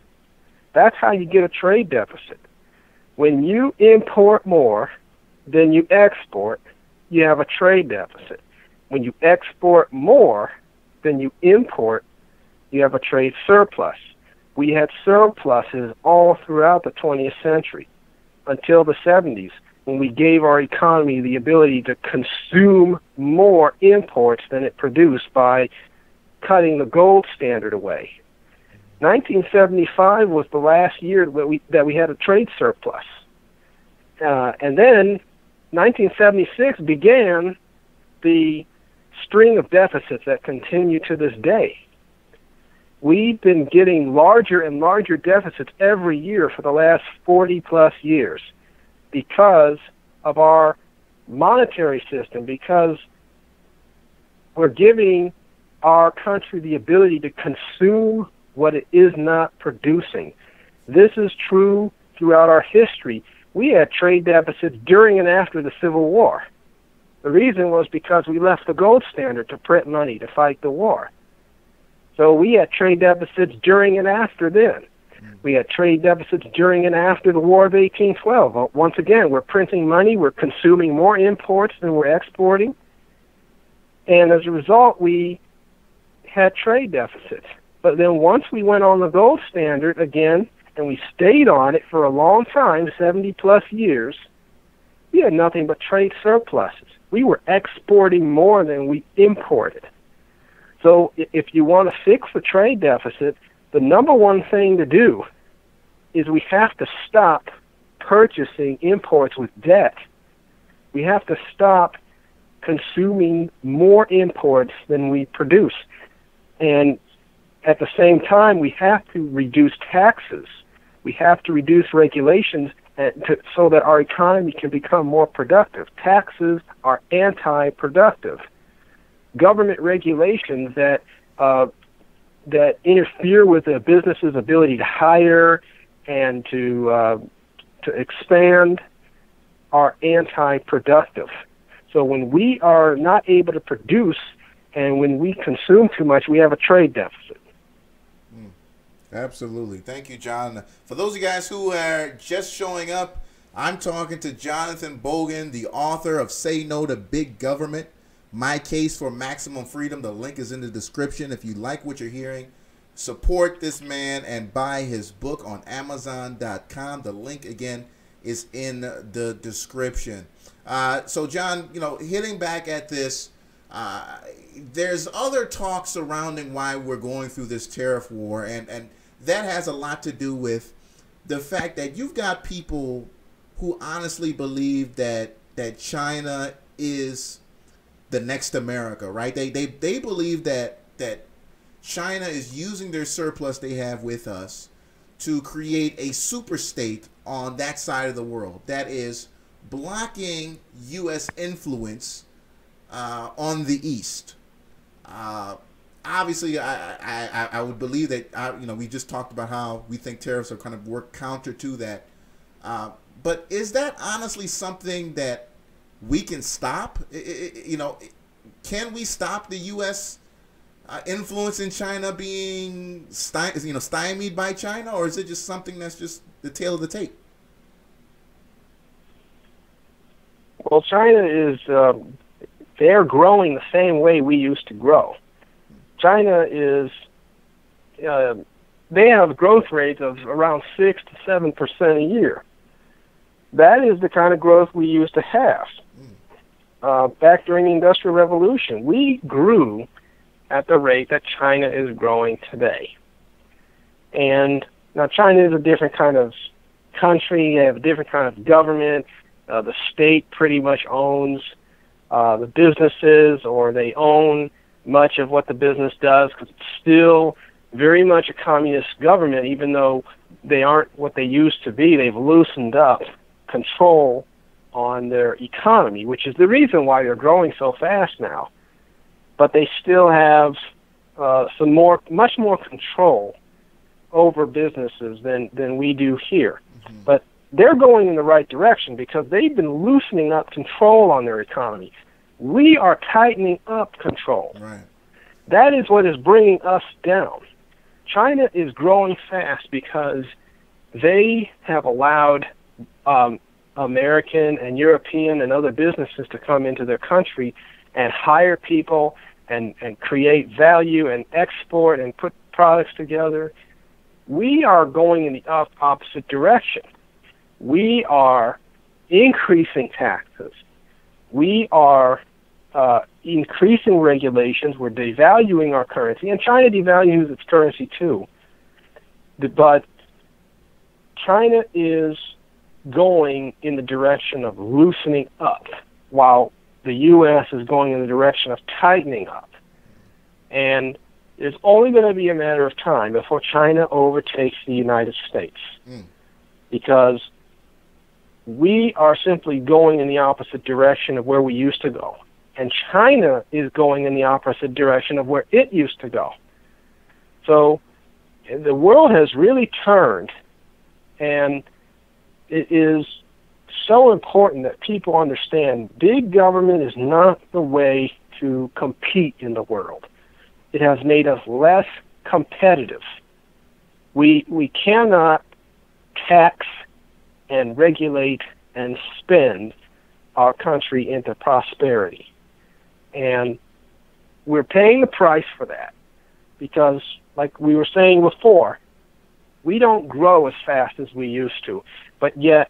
That's how you get a trade deficit. When you import more than you export, you have a trade deficit. When you export more than you import, you have a trade surplus. We had surpluses all throughout the 20th century. until the 70s, when we gave our economy the ability to consume more imports than it produced by cutting the gold standard away. 1975 was the last year that we had a trade surplus. And then 1976 began the string of deficits that continue to this day. We've been getting larger and larger deficits every year for the last 40-plus years because of our monetary system, because we're giving our country the ability to consume what it is not producing. This is true throughout our history. We had trade deficits during and after the Civil War. The reason was because we left the gold standard to print money to fight the war. So we had trade deficits during and after then. We had trade deficits during and after the War of 1812. Once again, we're printing money, we're consuming more imports than we're exporting, and as a result, we had trade deficits. But then once we went on the gold standard again, and we stayed on it for a long time, 70-plus years, we had nothing but trade surpluses. We were exporting more than we imported. So if you want to fix the trade deficit, the number one thing to do is we have to stop purchasing imports with debt. We have to stop consuming more imports than we produce. And at the same time, we have to reduce taxes. We have to reduce regulations so that our economy can become more productive. Taxes are anti-productive. Government regulations that interfere with a business's ability to hire and to expand are anti-productive. So when we are not able to produce and when we consume too much, we have a trade deficit. Absolutely. Thank you, John. For those of you guys who are just showing up, I'm talking to Jonathan Bogan, the author of Say No to Big Government, My Case for Maximum Freedom. The link is in the description. If you like what you're hearing, support this man and buy his book on Amazon.com. The link, again, is in the description. So, John, hitting back at this, there's other talk surrounding why we're going through this tariff war, and that has a lot to do with the fact that you've got people who honestly believe that China is the next America, right? They believe that China is using their surplus they have with us to create a super state on that side of the world that is blocking U.S. influence on the East. Obviously, I would believe that, we just talked about how we think tariffs are kind of work counter to that. But is that honestly something that we can stop? Can we stop the U.S. Influence in China being stymied by China, or is it just something that's just the tail of the tape? Well, China is they're growing the same way we used to grow. China is they have growth rates of around 6 to 7% a year. That is the kind of growth we used to have. Back during the Industrial Revolution, we grew at the rate that China is growing today. And now China is a different kind of country. They have a different kind of government. The state pretty much owns the businesses, or they own much of what the business does, because it's still very much a communist government, even though they aren't what they used to be. They've loosened up control on their economy, which is the reason why they're growing so fast now. But they still have much more control over businesses than we do here. Mm-hmm. But they're going in the right direction because they've been loosening up control on their economy. We are tightening up control. Right. That is what is bringing us down. China is growing fast because they have allowed American and European and other businesses to come into their country and hire people and create value and export and put products together. We are going in the opposite direction. we are increasing taxes. We are increasing regulations. We're devaluing our currency, and China devalues its currency too. But China is going in the direction of loosening up, while the U.S. is going in the direction of tightening up. And it's only going to be a matter of time before China overtakes the United States, because we are simply going in the opposite direction of where we used to go. And China is going in the opposite direction of where it used to go. So the world has really turned, and it is so important that people understand big government is not the way to compete in the world. It has made us less competitive. We cannot tax and regulate and spend our country into prosperity. And we're paying the price for that because, like we were saying before, we don't grow as fast as we used to, but yet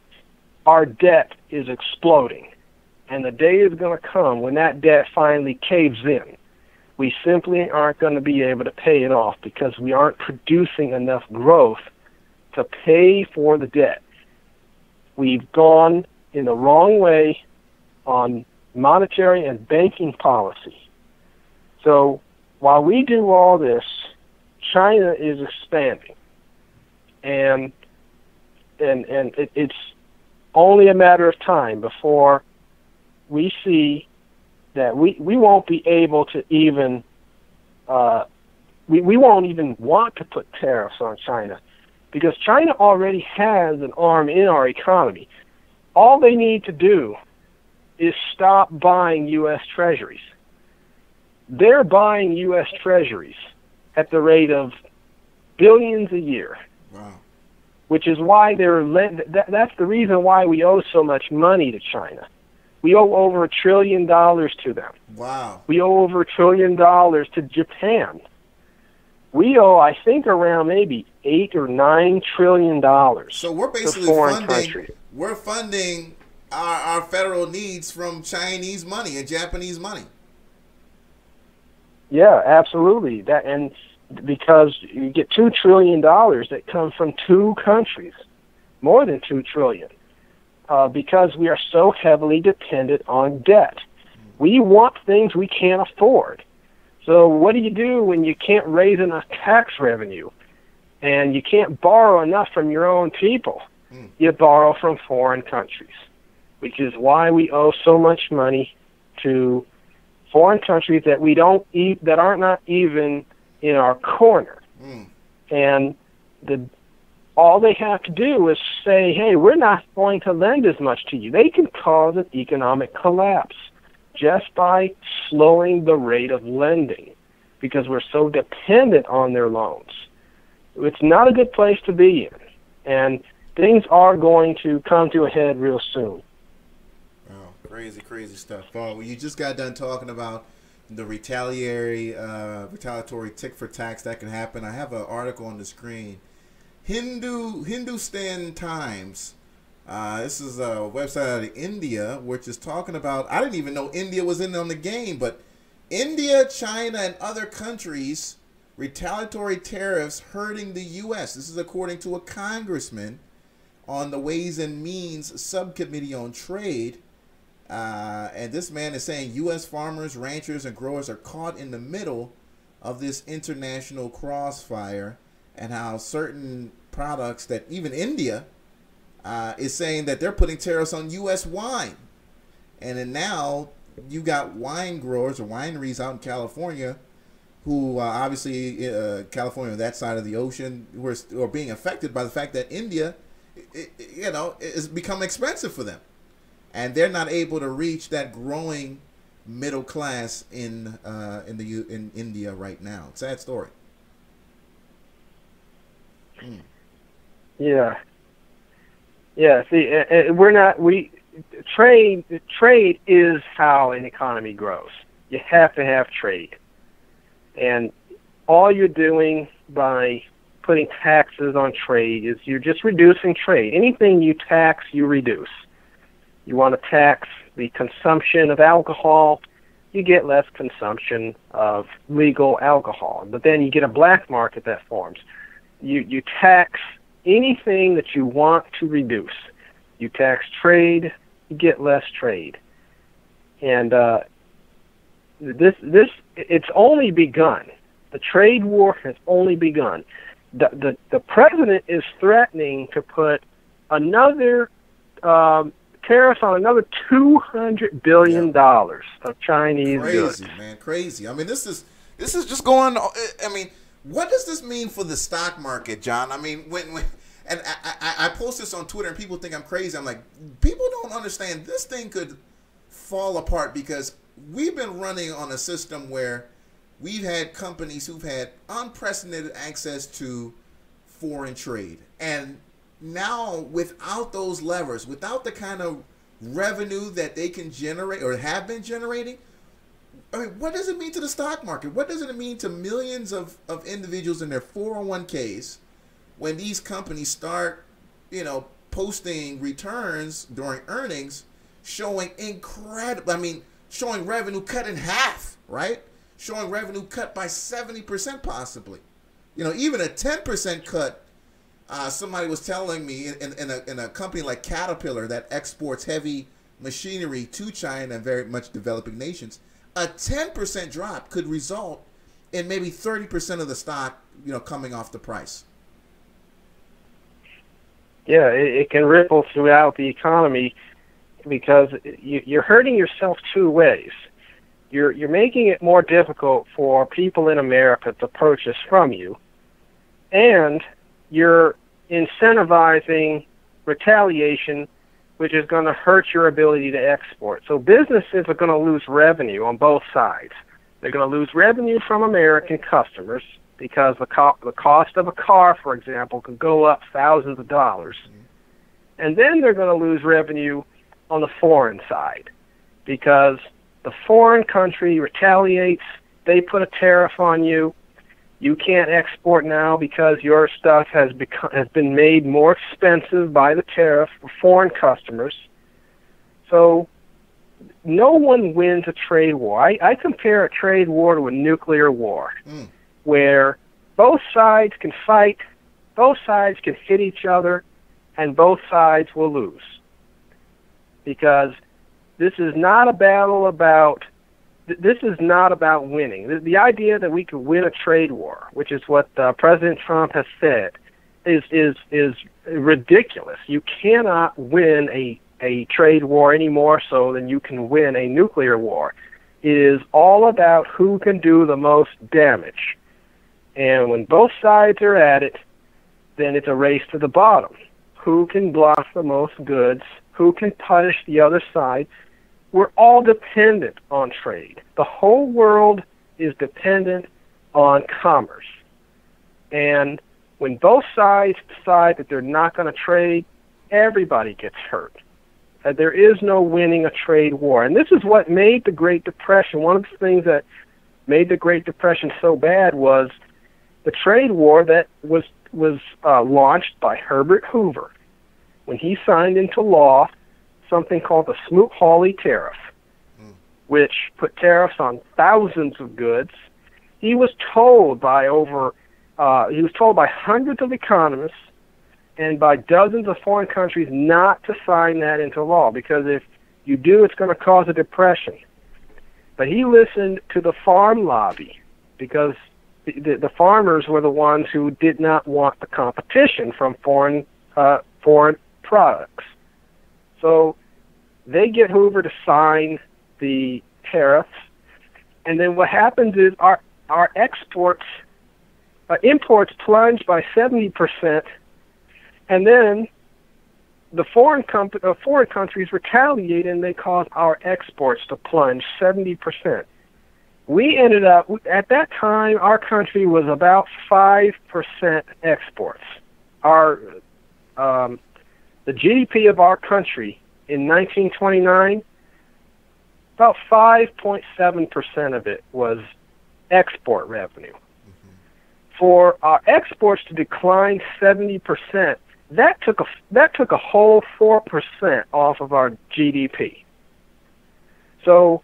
our debt is exploding. And the day is going to come when that debt finally caves in. We simply aren't going to be able to pay it off because we aren't producing enough growth to pay for the debt. We've gone in the wrong way on monetary and banking policy. So while we do all this, China is expanding. And it's only a matter of time before we see that we won't be able to even, we won't even want to put tariffs on China, because China already has an arm in our economy. All they need to do is stop buying U.S. treasuries. They're buying U.S. treasuries at the rate of billions a year. Wow. Which is why that's the reason why we owe so much money to China. We owe over $1 trillion to them. Wow. We owe over $1 trillion to Japan. We owe, I think, around maybe $8 or $9 trillion. So we're basically to foreign countries. We're funding our federal needs from Chinese money and Japanese money. Yeah, absolutely. And because you get $2 trillion that come from two countries, more than $2 trillion, because we are so heavily dependent on debt. We want things we can't afford. So what do you do when you can't raise enough tax revenue and you can't borrow enough from your own people? You borrow from foreign countries, which is why we owe so much money to foreign countries that that are not even in our corner. And all they have to do is say, hey, we're not going to lend as much to you. They can cause an economic collapse just by slowing the rate of lending because we're so dependent on their loans. It's not a good place to be in, and things are going to come to a head real soon. Oh, crazy stuff. Well, you just got done talking about the retaliatory tick for tax that can happen. I have an article on the screen. Hindustan Times. This is a website out of India, which is talking about, I didn't even know India was in on the game, but India, China, and other countries, retaliatory tariffs hurting the U.S. This is according to a congressman on the Ways and Means Subcommittee on Trade. And this man is saying U.S. farmers, ranchers, and growers are caught in the middle of this international crossfire, and how certain products that even India is saying that they're putting tariffs on U.S. wine. And then now you got wine growers or wineries out in California who obviously, California, that side of the ocean, who are being affected by the fact that India, is becoming expensive for them. And they're not able to reach that growing middle class in India right now. Sad story. Yeah. See, trade is how an economy grows. You have to have trade, and all you're doing by putting taxes on trade is you're just reducing trade. Anything you tax, you reduce. You want to tax the consumption of alcohol, you get less consumption of legal alcohol. But then you get a black market that forms. You tax anything that you want to reduce. You tax trade, you get less trade. And it's only begun. The trade war has only begun. The president is threatening to put another tariffs on another $200 billion of Chinese goods. Crazy, man, crazy. I mean, this is just going. I mean, what does this mean for the stock market, John? I mean, when and I post this on Twitter and people think I'm crazy. I'm like, people don't understand. This thing could fall apart because we've been running on a system where we've had companies who've had unprecedented access to foreign trade. And now, without those levers, without the kind of revenue that they can generate or have been generating, I mean, what does it mean to the stock market? What does it mean to millions of individuals in their 401ks when these companies start, posting returns during earnings showing incredible, showing revenue cut in half, right? Showing revenue cut by 70% possibly. Even a 10% cut, somebody was telling me in a company like Caterpillar that exports heavy machinery to China and very much developing nations, a 10% drop could result in maybe 30% of the stock, coming off the price. Yeah, it can ripple throughout the economy because you're hurting yourself two ways. You're making it more difficult for people in America to purchase from you, and you're incentivizing retaliation, which is going to hurt your ability to export. So businesses are going to lose revenue on both sides. They're going to lose revenue from American customers because the cost of a car, for example, could go up thousands of dollars. And then they're going to lose revenue on the foreign side because the foreign country retaliates. They put a tariff on you. You can't export now because your stuff has been made more expensive by the tariff for foreign customers. So no one wins a trade war. I compare a trade war to a nuclear war, where both sides can fight, both sides can hit each other, and both sides will lose. Because this is not a battle about This is not about winning. The idea that we could win a trade war, which is what President Trump has said, is ridiculous. You cannot win a trade war any more so than you can win a nuclear war. It is all about who can do the most damage. And when both sides are at it, then it's a race to the bottom. Who can block the most goods? Who can punish the other side? We're all dependent on trade. The whole world is dependent on commerce. And when both sides decide that they're not going to trade, everybody gets hurt. There is no winning a trade war. And this is what made the Great Depression. One of the things that made the Great Depression so bad was the trade war that was launched by Herbert Hoover when he signed into law something called the Smoot-Hawley Tariff, which put tariffs on thousands of goods. He was told by hundreds of economists and by dozens of foreign countries not to sign that into law, because if you do, it's going to cause a depression. But he listened to the farm lobby, because the farmers were the ones who did not want the competition from foreign products. So they get Hoover to sign the tariffs, and then what happens is our imports plunge by 70%, and then the foreign countries retaliate, and they cause our exports to plunge 70%. We ended up, at that time, our country was about 5% exports. The GDP of our country in 1929, about 5.7% of it was export revenue. for our exports to decline 70%, that took a whole 4% off of our GDP. So,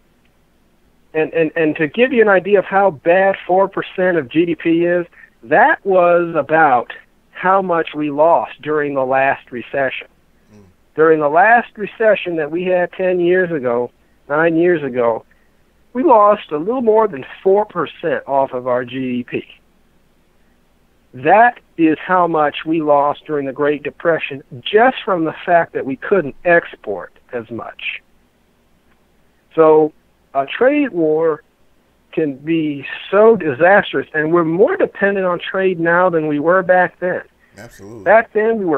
and to give you an idea of how bad 4% of GDP is, that was about how much we lost during the last recession. During the last recession that we had 9 years ago, we lost a little more than 4% off of our GDP. That is how much we lost during the Great Depression, just from the fact that we couldn't export as much. So a trade war can be so disastrous, and we're more dependent on trade now than we were back then. Absolutely. Back then,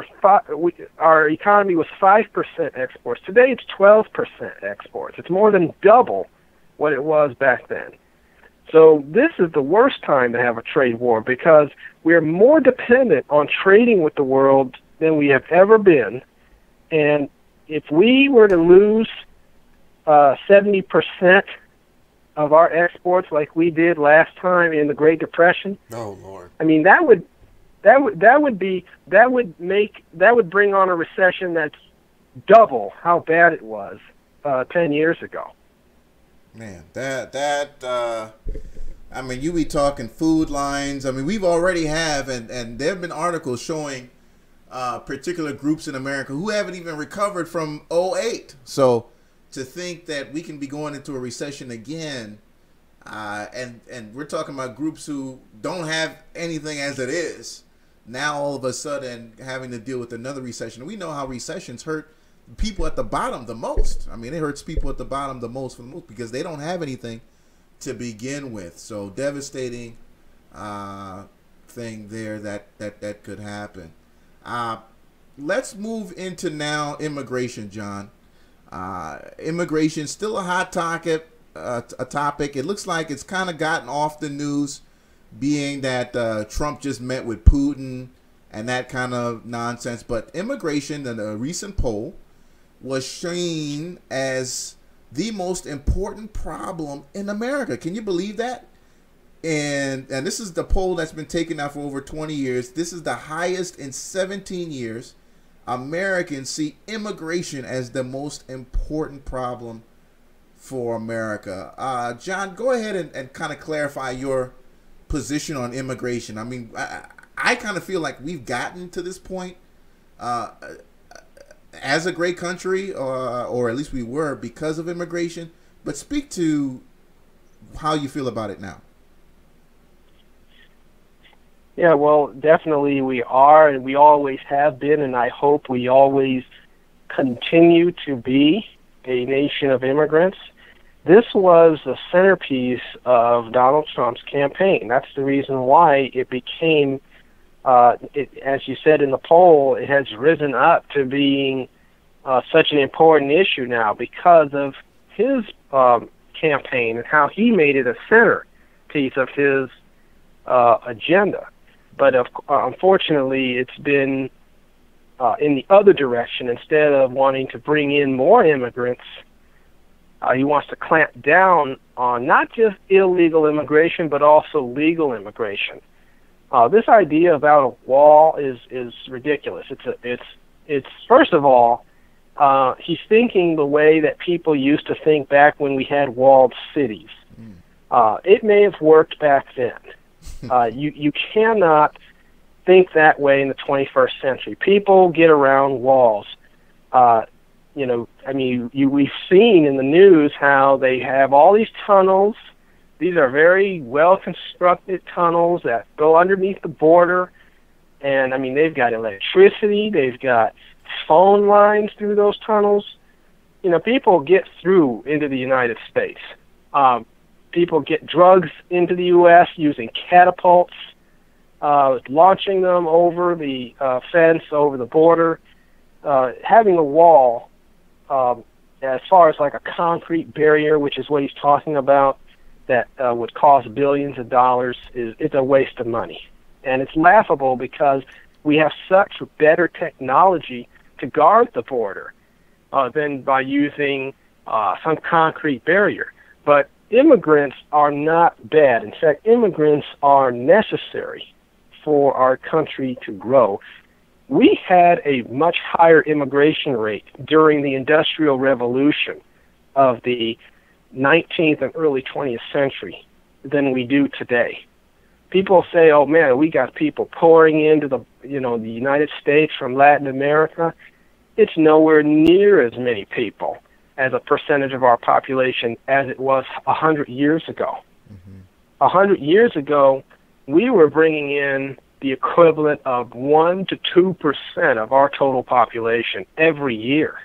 our economy was 5% exports. Today, it's 12% exports. It's more than double what it was back then. So this is the worst time to have a trade war, because we're more dependent on trading with the world than we have ever been. And if we were to lose 70% of our exports like we did last time in the Great Depression, oh Lord, I mean that would bring on a recession that's double how bad it was 10 years ago. Man, I mean, you be talking food lines. I mean, we've already have, and there have been articles showing particular groups in America who haven't even recovered from '08. So to think that we can be going into a recession again, and we're talking about groups who don't have anything as it is, now all of a sudden having to deal with another recession. We know how recessions hurt people at the bottom the most. I mean, it hurts people at the bottom the most because they don't have anything to begin with. So devastating thing there that could happen. Let's move into now immigration, John. Immigration still a hot topic. It looks like it's kind of gotten off the news, being that Trump just met with Putin and that kind of nonsense. But immigration, in a recent poll, was seen as the most important problem in America. Can you believe that? And this is the poll that's been taken out for over 20 years. This is the highest in 17 years. Americans see immigration as the most important problem for America. John, go ahead and kind of clarify your position on immigration. I mean, I kind of feel like we've gotten to this point as a great country, or at least we were, because of immigration. But speak to how you feel about it now. Yeah, well, definitely we are, and we always have been, and I hope we always continue to be a nation of immigrants. This was the centerpiece of Donald Trump's campaign. That's the reason why it became, as you said in the poll, it has risen up to being such an important issue now because of his campaign and how he made it a centerpiece of his agenda. But unfortunately, it's been in the other direction. Instead of wanting to bring in more immigrants, he wants to clamp down on not just illegal immigration, but also legal immigration. This idea about a wall is ridiculous. It's first of all, he's thinking the way that people used to think back when we had walled cities. It may have worked back then. You cannot think that way in the 21st century. People get around walls. We've seen in the news how they have all these tunnels. These are very well-constructed tunnels that go underneath the border. And, I mean, they've got electricity. They've got phone lines through those tunnels. You know, people get through into the United States. People get drugs into the U.S. using catapults, launching them over the fence, over the border. Having a wall, as far as like a concrete barrier, which is what he's talking about, that would cost billions of dollars, it's a waste of money. And it's laughable because we have such better technology to guard the border than by using some concrete barrier. But immigrants are not bad. In fact, immigrants are necessary for our country to grow. We had a much higher immigration rate during the Industrial Revolution of the 19th and early 20th century than we do today. People say, "Oh man, we got people pouring into the United States from Latin America." It's nowhere near as many people as a percentage of our population as it was 100 years ago. 100 years ago, we were bringing in the equivalent of 1 to 2% of our total population every year.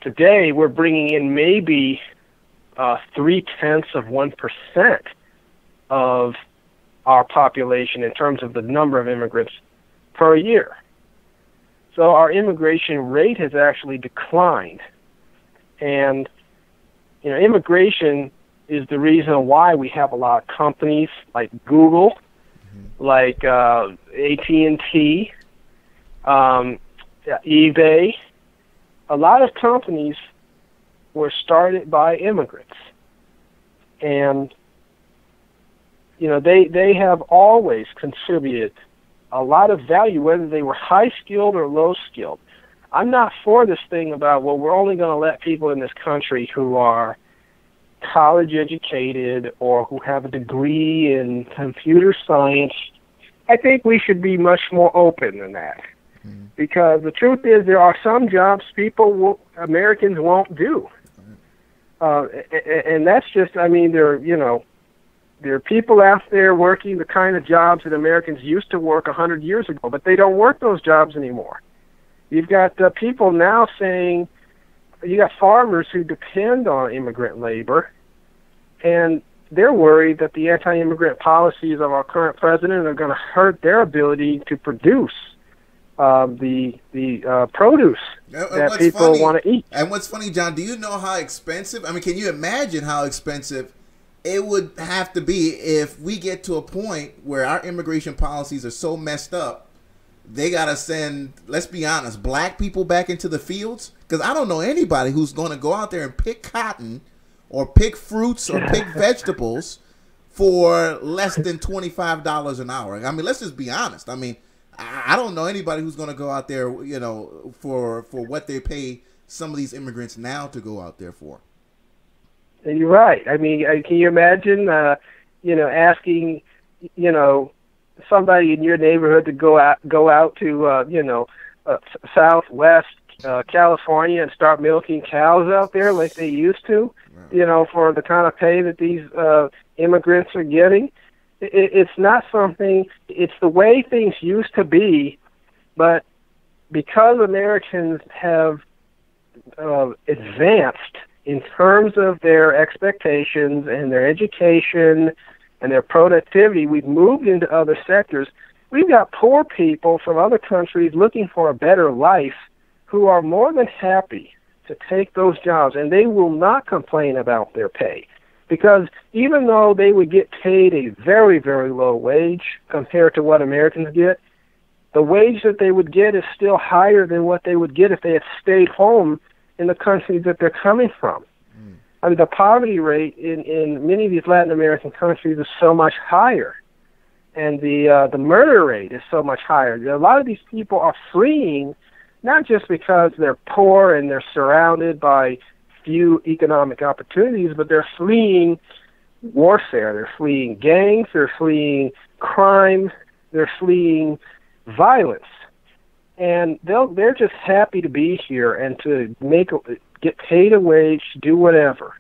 Today, we're bringing in maybe 0.3% of our population in terms of the number of immigrants per year. So our immigration rate has actually declined. And, immigration is the reason why we have a lot of companies like Google, like AT&T, eBay. A lot of companies were started by immigrants. And, they have always contributed a lot of value, whether they were high-skilled or low-skilled. I'm not for this thing about, well, we're only going to let people in this country who are college-educated or who have a degree in computer science. I think we should be much more open than that. Because the truth is there are some jobs Americans won't do. And that's just, there are people out there working the kind of jobs that Americans used to work 100 years ago, but they don't work those jobs anymore. You've got people now saying, you got farmers who depend on immigrant labor, and they're worried that the anti-immigrant policies of our current president are going to hurt their ability to produce the produce that people want to eat. And what's funny, John, do you know how expensive, can you imagine how expensive it would have to be if we get to a point where our immigration policies are so messed up, they got to send, let's be honest, black people back into the fields? Because I don't know anybody who's going to go out there and pick cotton or pick fruits or pick vegetables for less than $25 an hour. Let's just be honest. I don't know anybody who's going to go out there, for what they pay some of these immigrants now to go out there for. You're right. Can you imagine, asking, somebody in your neighborhood to go out to, Southwest California and start milking cows out there like they used to, right, for the kind of pay that these immigrants are getting? It's not something, it's the way things used to be, but because Americans have advanced in terms of their expectations and their education and their productivity, we've moved into other sectors. We've got poor people from other countries looking for a better life who are more than happy to take those jobs, and they will not complain about their pay. Because even though they would get paid a very, very low wage compared to what Americans get, the wage that they would get is still higher than what they would get if they had stayed home in the countries that they're coming from. The poverty rate in many of these Latin American countries is so much higher, and the murder rate is so much higher. A lot of these people are fleeing not just because they're poor and they're surrounded by few economic opportunities, but they're fleeing warfare, they're fleeing gangs, they're fleeing crime, they're fleeing violence. And they're just happy to be here and to get paid a wage to do whatever.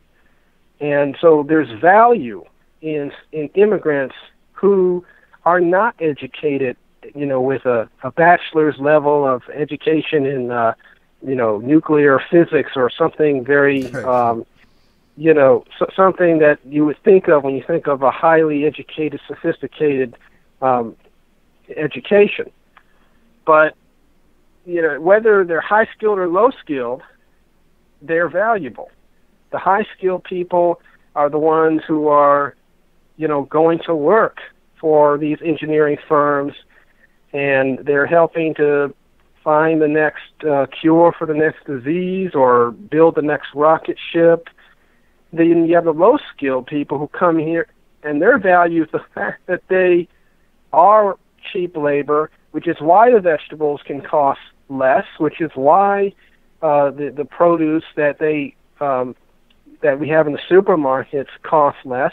And so there's value in immigrants who are not educated, with a bachelor's level of education in, nuclear physics or something very, something that you would think of when you think of a highly educated, sophisticated education. But whether they're high-skilled or low-skilled, they're valuable. The high-skilled people are the ones who are, going to work for these engineering firms, and they're helping to find the next cure for the next disease or build the next rocket ship. Then you have the low-skilled people who come here, and their value is the fact that they are cheap labor, which is why the vegetables can cost less, which is why the produce that that we have in the supermarkets costs less.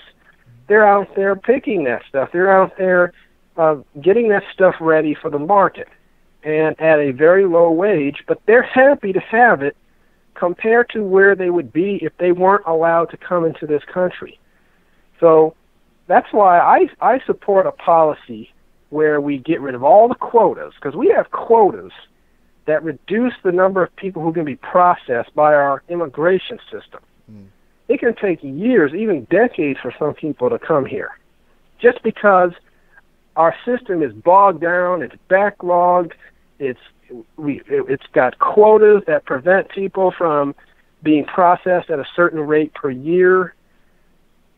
They're out there picking that stuff. They're out there getting that stuff ready for the market, and at a very low wage, but they're happy to have it compared to where they would be if they weren't allowed to come into this country. So that's why I support a policy where we get rid of all the quotas, because we have quotas that reduce the number of people who can be processed by our immigration system. It can take years, even decades, for some people to come here, just because our system is bogged down, it's backlogged, it's got quotas that prevent people from being processed at a certain rate per year.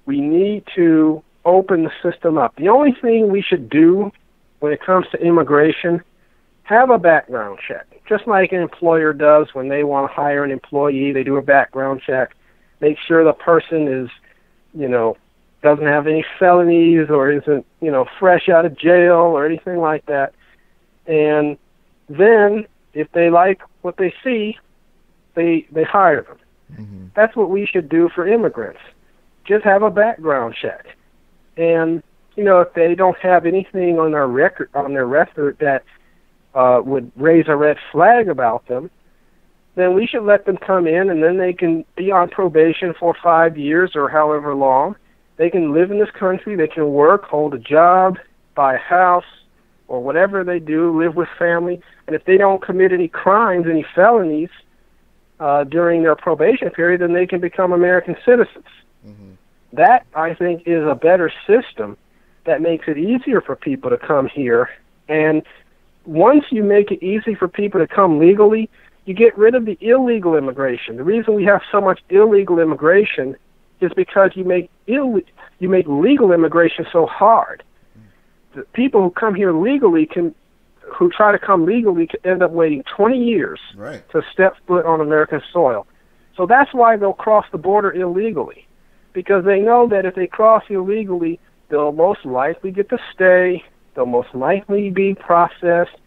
We need to open the system up. The only thing we should do when it comes to immigration, have a background check. Just like an employer does when they want to hire an employee, they do a background check. Make sure the person is, doesn't have any felonies or isn't, fresh out of jail or anything like that. And then if they like what they see, they hire them. Mm-hmm. That's what we should do for immigrants. Just have a background check. And, if they don't have anything on their record that would raise a red flag about them, then we should let them come in, and then they can be on probation for 5 years or however long. They can live in this country, they can work, hold a job, buy a house, or whatever they do, live with family. And if they don't commit any crimes, any felonies during their probation period, then they can become American citizens. Mm-hmm. That, I think, is a better system that makes it easier for people to come here. And once you make it easy for people to come legally, you get rid of the illegal immigration. The reason we have so much illegal immigration is because you make legal immigration so hard. The people who come here legally who try to come legally can end up waiting 20 years to step foot on American soil. So that's why they'll cross the border illegally, because they know that if they cross illegally, they'll most likely get to stay, they'll most likely be processed,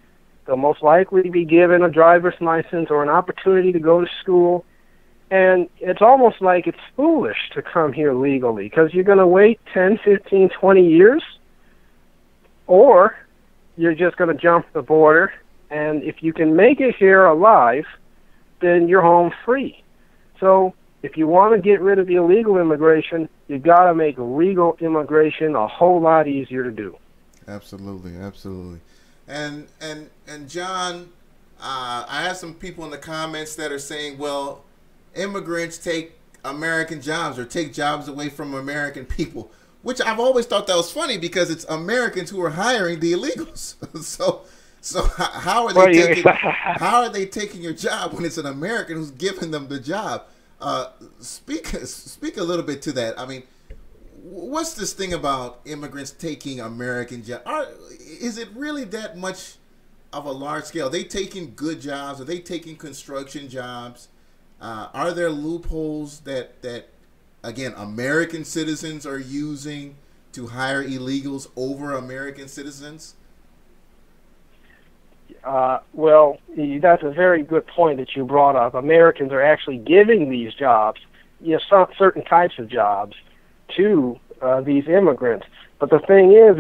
they'll most likely be given a driver's license or an opportunity to go to school. And it's almost like it's foolish to come here legally, because you're going to wait 10, 15, 20 years, or you're just going to jump the border, and if you can make it here alive, then you're home free. So if you want to get rid of illegal immigration, you've got to make legal immigration a whole lot easier to do. Absolutely, absolutely. And John, I have some people in the comments that are saying, well, immigrants take American jobs or take jobs away from American people, which I've always thought that was funny, because it's Americans who are hiring the illegals. So how are they taking your job when it's an American who's giving them the job? Speak a little bit to that. I mean, what's this thing about immigrants taking American jobs? Is it really that much of a large scale? Are they taking good jobs? Are they taking construction jobs? Are there loopholes that again, American citizens are using to hire illegals over American citizens? Well, that's a very good point that you brought up. Americans are actually giving these jobs, certain types of jobs, to these immigrants. But the thing is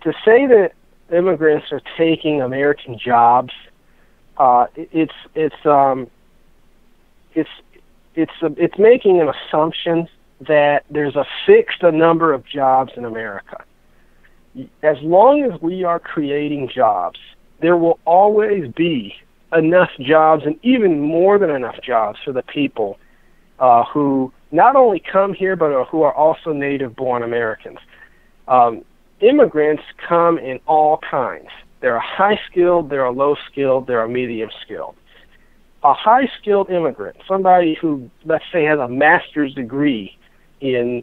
to say that immigrants are taking American jobs, it's making an assumption that there's a fixed number of jobs in America. As long as we are creating jobs, there will always be enough jobs, and even more than enough jobs, for the people who not only come here, but who are also native-born Americans. Immigrants come in all kinds. There are high-skilled, there are low-skilled, there are medium-skilled. A high-skilled immigrant, somebody who, let's say, has a master's degree in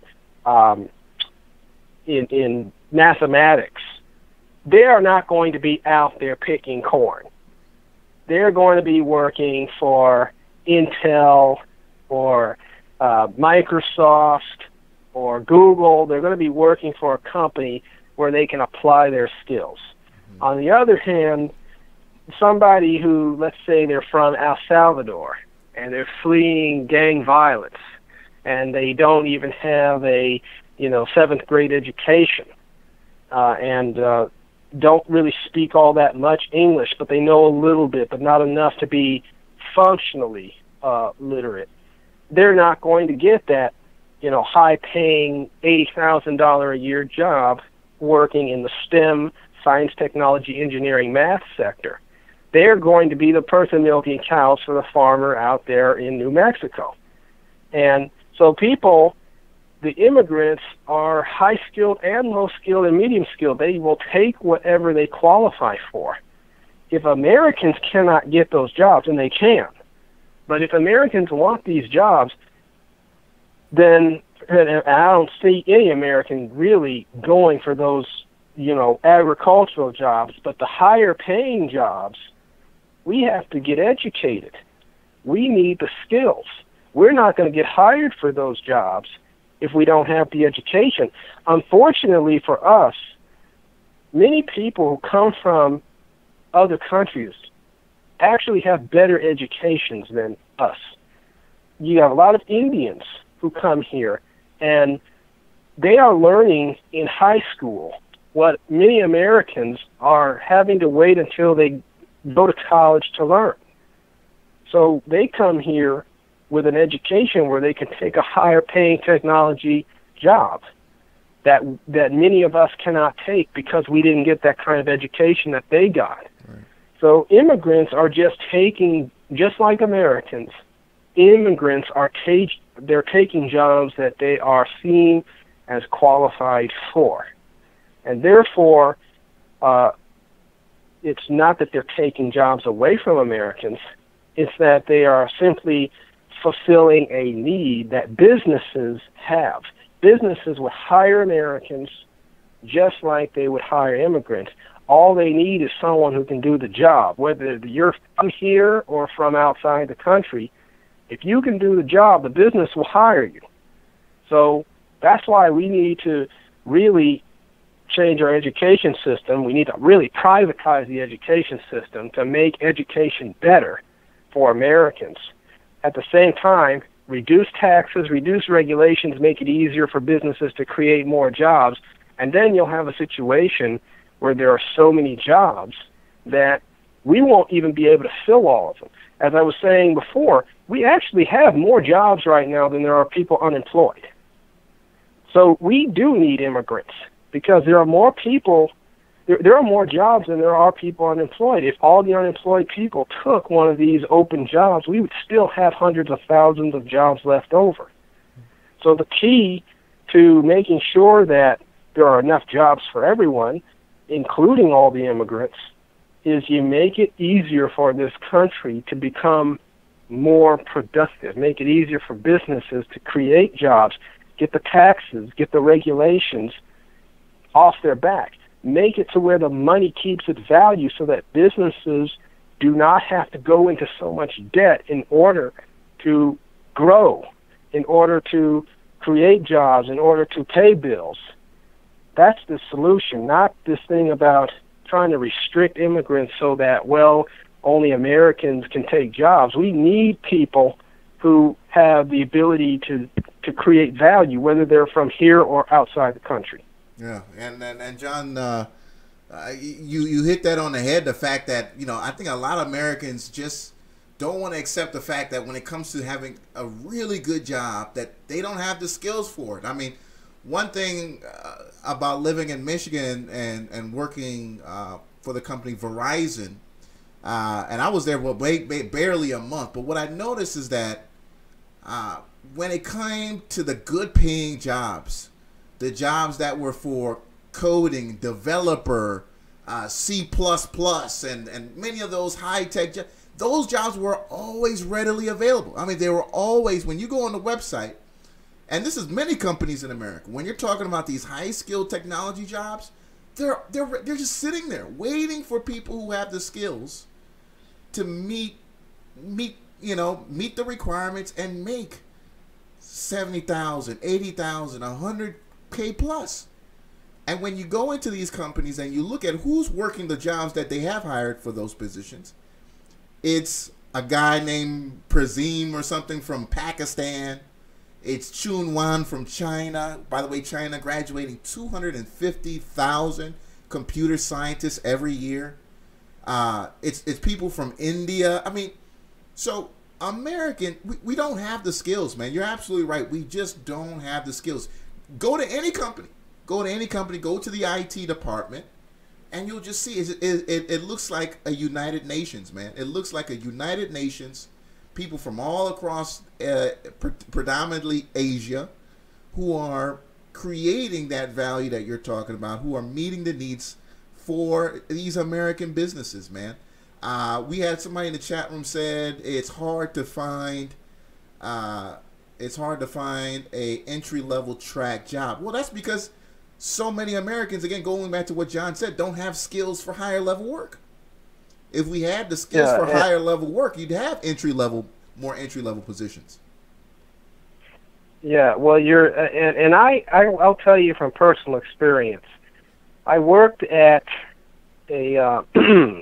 mathematics, they are not going to be out there picking corn. They're going to be working for Intel or Microsoft or Google. They're going to be working for a company where they can apply their skills. On the other hand, somebody who, let's say they're from El Salvador and they're fleeing gang violence and they don't even have a, seventh grade education, and don't really speak all that much English, but they know a little bit, but not enough to be functionally literate. They're not going to get that, high-paying $80,000 a year job working in the STEM, science, technology, engineering, math sector. They're going to be the person milking cows for the farmer out there in New Mexico. And so the immigrants are high-skilled and low-skilled and medium-skilled. They will take whatever they qualify for. If Americans cannot get those jobs, and they can, but if Americans want these jobs, then I don't see any American really going for those, agricultural jobs. But the higher-paying jobs, we have to get educated. We need the skills. We're not going to get hired for those jobs if we don't have the education. Unfortunately for us, many people who come from other countries actually have better educations than us. You have a lot of Indians who come here, and they are learning in high school what many Americans are having to wait until they go to college to learn. So they come here with an education where they can take a higher paying technology job that many of us cannot take because we didn't get that kind of education that they got. Right. So immigrants are just like Americans, immigrants are they're taking jobs that they are seen as qualified for. And therefore, it's not that they're taking jobs away from Americans, it's that they are simply fulfilling a need that businesses have. Businesses would hire Americans just like they would hire immigrants. All they need is someone who can do the job, whether you're from here or from outside the country. If you can do the job, the business will hire you. So that's why we need to really change our education system. We need to really privatize the education system to make education better for Americans. At the same time, reduce taxes, reduce regulations, make it easier for businesses to create more jobs, and then you'll have a situation where there are so many jobs that we won't even be able to fill all of them. As I was saying before, we actually have more jobs right now than there are people unemployed. So we do need immigrants because there are more people, there are more jobs than there are people unemployed. If all the unemployed people took one of these open jobs, we would still have hundreds of thousands of jobs left over. So the key to making sure that there are enough jobs for everyone, including all the immigrants, is you make it easier for this country to become more productive, make it easier for businesses to create jobs, get the taxes, get the regulations off their back, make it to where the money keeps its value so that businesses do not have to go into so much debt in order to grow, in order to create jobs, in order to pay bills. That's the solution, not this thing about trying to restrict immigrants so that, well, only Americans can take jobs. We need people who have the ability to create value, whether they're from here or outside the country. Yeah, and John, you hit that on the head, the fact that, I think a lot of Americans just don't want to accept the fact that when it comes to having a really good job, that they don't have the skills for it. I mean, one thing about living in Michigan and working for the company Verizon, and I was there barely a month, but what I noticed is that when it came to the good-paying jobs, the jobs that were for coding, developer, C++, and many of those high-tech jobs, those jobs were always readily available. I mean, they were always, when you go on the website, and this is many companies in America, when you're talking about these high-skilled technology jobs, they're just sitting there waiting for people who have the skills to meet the requirements and make $70,000, $80,000, $100K plus. And when you go into these companies and you look at who's working the jobs that they have hired for those positions, it's a guy named Prazim or something from Pakistan. It's Chunwan from China. By the way, China graduating 250,000 computer scientists every year. It's people from India. I mean, so American, we don't have the skills, man. You're absolutely right. We just don't have the skills. Go to any company. Go to any company. Go to the IT department, and you'll just see it looks like a United Nations, man. It looks like a United Nations. People from all across, predominantly Asia, who are creating that value that you're talking about, who are meeting the needs for these American businesses, man. We had somebody in the chat room said it's hard to find a entry-level track job. Well, that's because so many Americans, again, going back to what John said, don't have skills for higher level work. If we had the skills for higher level work, you'd have more entry level positions. Yeah, well, I'll tell you from personal experience. I worked at about 2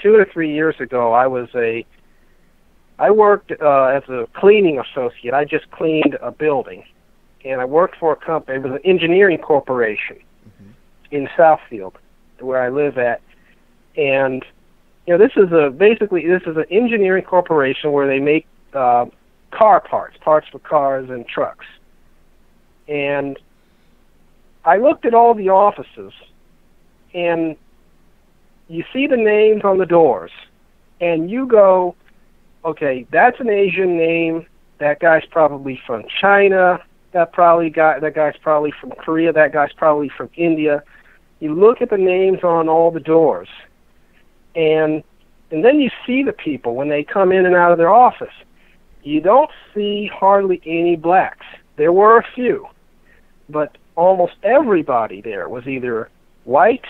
to 3 years ago. I worked as a cleaning associate. I just cleaned a building, and I worked for a company. It was an engineering corporation in Southfield, where I live at. And this is an engineering corporation where they make car parts for cars and trucks. And I looked at all the offices, and you see the names on the doors, and you go, okay, that's an Asian name. That guy's probably from China. That guy's probably from Korea. That guy's probably from India. You look at the names on all the doors, and then you see the people when they come in and out of their office. You don't see hardly any blacks. There were a few, but almost everybody there was either white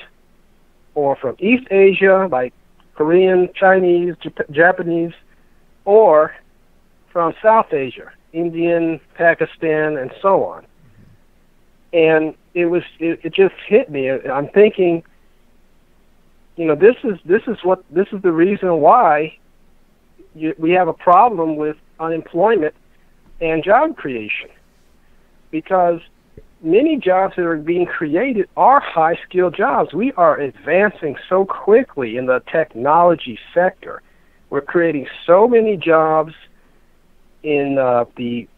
or from East Asia, like Korean, Chinese, Japanese, or from South Asia, Indian, Pakistan, and so on. And it just hit me. I'm thinking, this is the reason why we have a problem with unemployment and job creation, because many jobs that are being created are high-skilled jobs. We are advancing so quickly in the technology sector. We're creating so many jobs in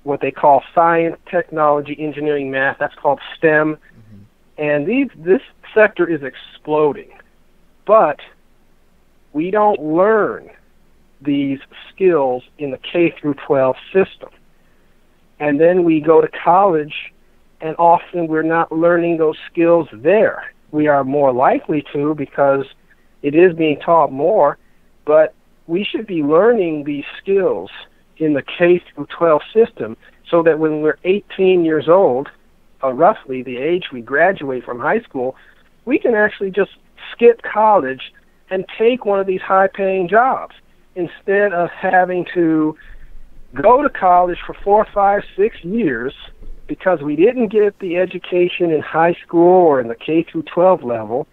what they call science, technology, engineering, math. That's called STEM. And this sector is exploding. But we don't learn these skills in the K through 12 system. And then we go to college, and often we're not learning those skills there. We are more likely to, because it is being taught more, but we should be learning these skills in the K through 12 system so that when we're 18 years old, roughly the age we graduate from high school, we can actually just skip college and take one of these high-paying jobs instead of having to go to college for 4, 5, 6 years because we didn't get the education in high school or in the K through 12 level.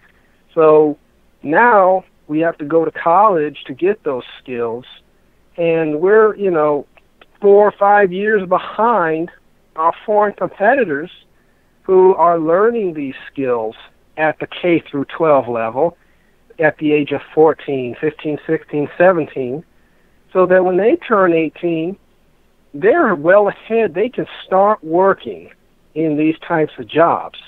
So now we have to go to college to get those skills, and we're 4 or 5 years behind our foreign competitors who are learning these skills at the K through 12 level at the age of 14, 15, 16, 17, so that when they turn 18, they're well ahead. They can start working in these types of jobs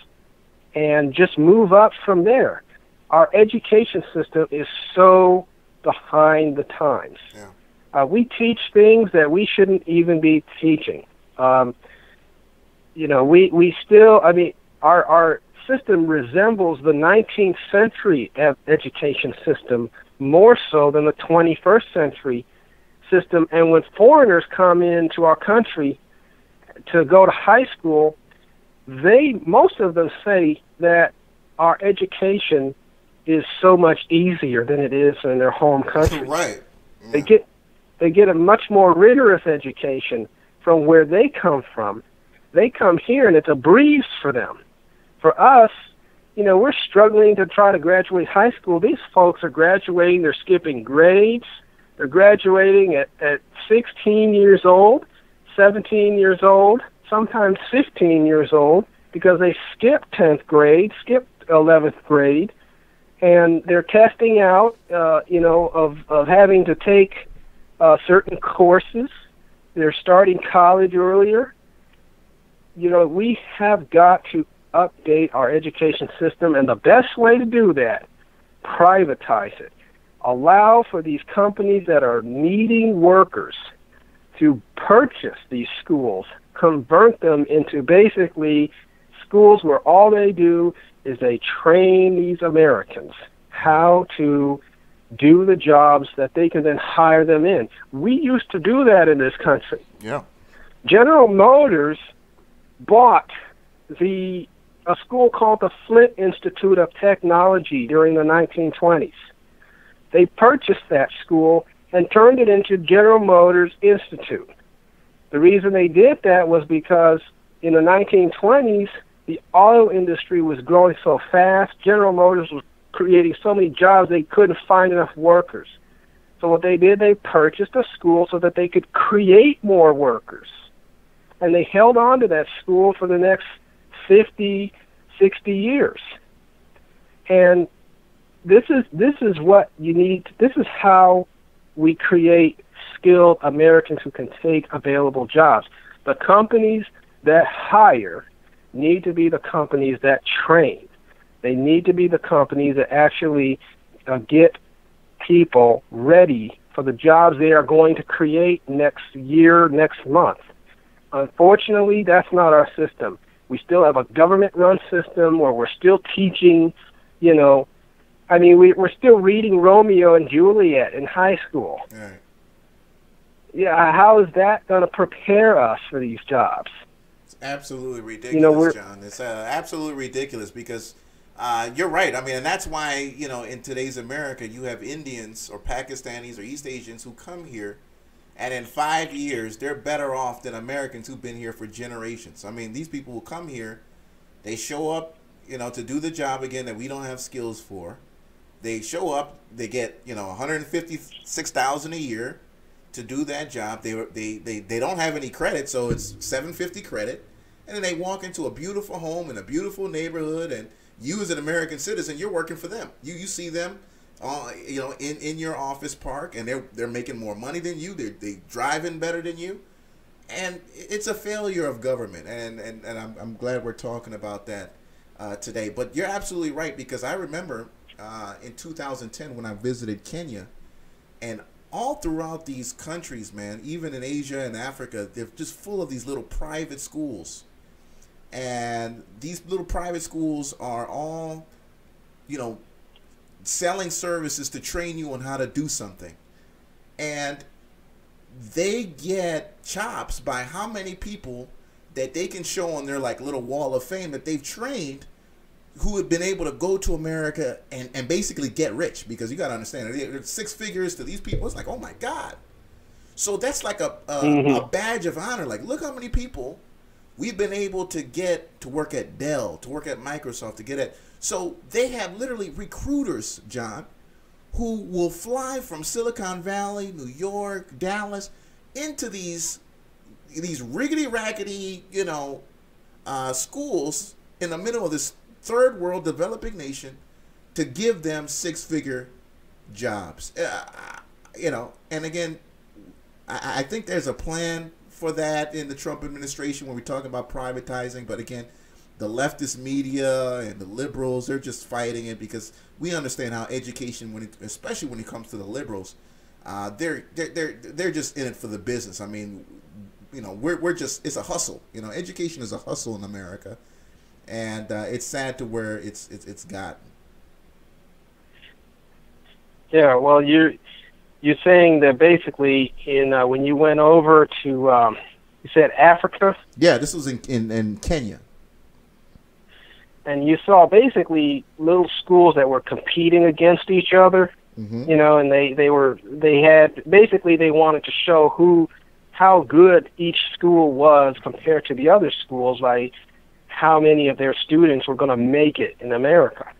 and just move up from there. Our education system is so behind the times. Yeah. We teach things that we shouldn't even be teaching. We still, our system resembles the 19th century education system more so than the 21st century system. And when foreigners come into our country to go to high school, most of them say that our education is so much easier than it is in their home country. Right. Yeah. They get a much more rigorous education from where they come from. They come here and it's a breeze for them. For us, we're struggling to try to graduate high school. These folks are graduating, they're skipping grades. They're graduating at 16 years old, 17 years old, sometimes 15 years old, because they skipped 10th grade, skipped 11th grade, and they're testing out, of having to take certain courses. They're starting college earlier. We have got to update our education system, and the best way to do that, privatize it. Allow for these companies that are needing workers to purchase these schools, convert them into basically schools where all they do is they train these Americans how to do the jobs that they can then hire them in. We used to do that in this country. Yeah. General Motors bought a school called the Flint Institute of Technology during the 1920s. They purchased that school and turned it into General Motors Institute. The reason they did that was because in the 1920s, the auto industry was growing so fast, General Motors was creating so many jobs they couldn't find enough workers. So what they did, they purchased a school so that they could create more workers. And they held on to that school for the next 50, 60 years. And this is what you need. This is how we create skilled Americans who can take available jobs. The companies that hire need to be the companies that train. They need to be the companies that actually get people ready for the jobs they are going to create next year, next month. Unfortunately, that's not our system. We still have a government-run system where we're still teaching, we're still reading Romeo and Juliet in high school. Right. Yeah, how is that going to prepare us for these jobs? It's absolutely ridiculous, John. It's absolutely ridiculous because you're right. And that's why, in today's America, you have Indians or Pakistanis or East Asians who come here, and in 5 years, they're better off than Americans who've been here for generations. These people will come here, they show up, to do the job again that we don't have skills for. They show up, they get, $156,000 a year to do that job. They don't have any credit, so it's $750 credit, and then they walk into a beautiful home in a beautiful neighborhood, and you as an American citizen, you're working for them. You see them, in your office park, and they're making more money than you. They driving better than you, and it's a failure of government. And I'm glad we're talking about that today. But you're absolutely right, because I remember in 2010 when I visited Kenya, and all throughout these countries, man, even in Asia and Africa, they're just full of these little private schools. And these little private schools are all, selling services to train you on how to do something. And they get chops by how many people that they can show on their little wall of fame that they've trained, who have been able to go to America and basically get rich. Because you got to understand, there's 6 figures to these people. It's like, oh my God. So that's like a badge of honor. Look how many people we've been able to get to work at Dell, to work at Microsoft, to get at. So they have literally recruiters, John, who will fly from Silicon Valley, New York, Dallas, into these rickety-rackety, schools in the middle of this third world developing nation to give them 6-figure jobs. And again, I think there's a plan for that in the Trump administration when we talk about privatizing. But again, the leftist media and the liberals, they're just fighting it because we understand how education, especially when it comes to the liberals, they're just in it for the business. We're just, it's a hustle. Education is a hustle in America, and it's sad to where it's gotten. Yeah, well, you're saying that basically when you went over to you said Africa? Yeah, this was in Kenya. And you saw basically little schools that were competing against each other, and they wanted to show how good each school was compared to the other schools by how many of their students were going to make it in America.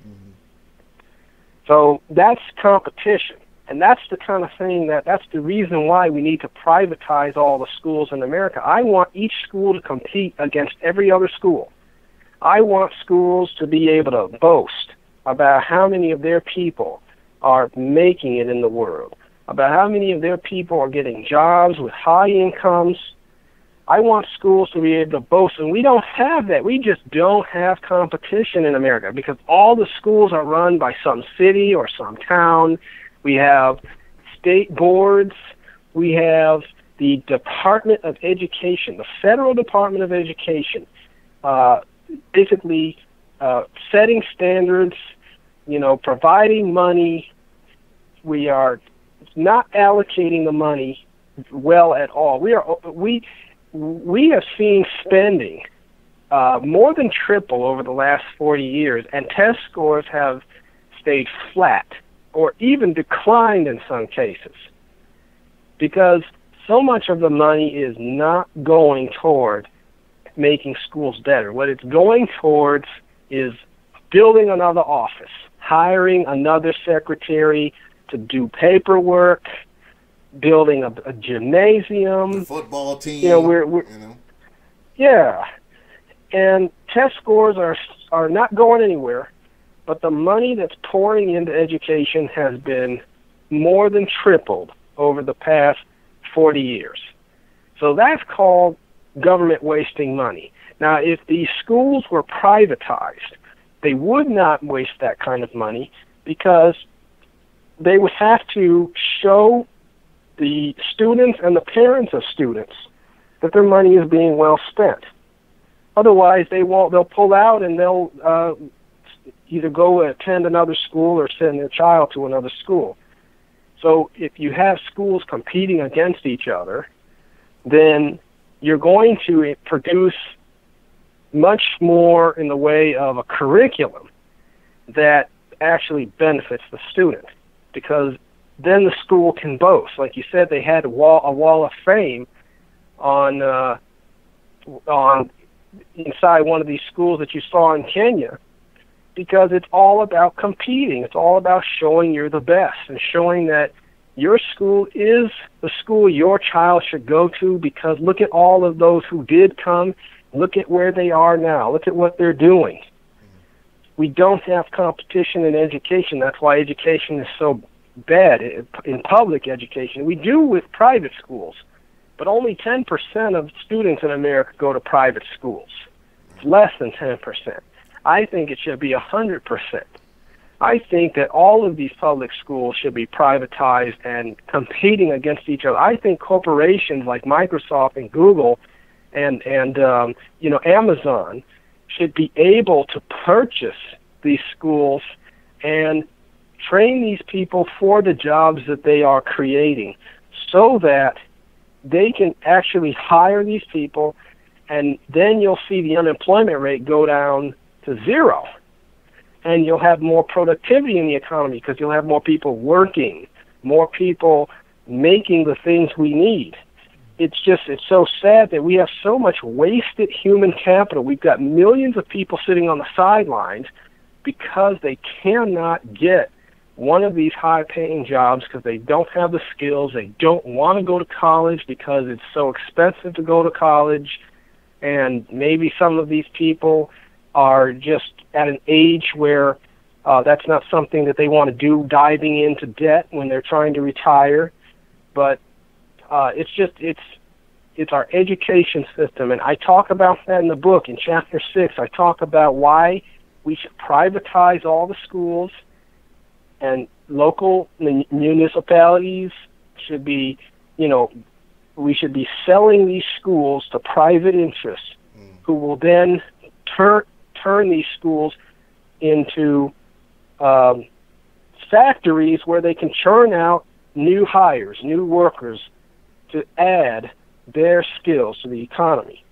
So that's competition. And that's the kind of thing that's the reason why we need to privatize all the schools in America. I want each school to compete against every other school. I want schools to be able to boast about how many of their people are making it in the world, about how many of their people are getting jobs with high incomes. I want schools to be able to boast, and we don't have that. We just don't have competition in America because all the schools are run by some city or some town. We have state boards. We have the Department of Education, the Federal Department of Education, basically setting standards, providing money. We are not allocating the money well at all. We have seen spending more than triple over the last 40 years, and test scores have stayed flat or even declined in some cases because so much of the money is not going toward making schools better. What it's going towards is building another office, hiring another secretary to do paperwork, building a gymnasium, the football team. Yeah, and test scores are not going anywhere, but the money that's pouring into education has been more than tripled over the past 40 years. So that's called government wasting money. Now, if these schools were privatized, they would not waste that kind of money because they would have to show the students and the parents of students that their money is being well spent. Otherwise, they'll pull out and they'll either go attend another school or send their child to another school. So if you have schools competing against each other, then you're going to produce much more in the way of a curriculum that actually benefits the student, because then the school can boast. Like you said, they had a wall of fame on inside one of these schools that you saw in Kenya, because it's all about competing. It's all about showing you're the best and showing that your school is the school your child should go to, because look at all of those who did come. Look at where they are now. Look at what they're doing. We don't have competition in education. That's why education is so bad in public education. We do with private schools, but only 10% of students in America go to private schools. It's less than 10%. I think it should be 100%. I think that all of these public schools should be privatized and competing against each other. I think corporations like Microsoft and Google and Amazon should be able to purchase these schools and train these people for the jobs that they are creating, so that they can actually hire these people, and then you'll see the unemployment rate go down to zero, and you'll have more productivity in the economy because you'll have more people working, more people making the things we need. It's so sad that we have so much wasted human capital. We've got millions of people sitting on the sidelines because they cannot get one of these high-paying jobs because they don't have the skills. They don't want to go to college because it's so expensive to go to college, and maybe some of these people are just at an age where that's not something that they want to do, diving into debt when they're trying to retire. But it's our education system, and I talk about that in the book. In Chapter 6, I talk about why we should privatize all the schools, and local municipalities should be, we should be selling these schools to private interests who will then turn these schools into factories where they can churn out new hires, new workers to add their skills to the economy.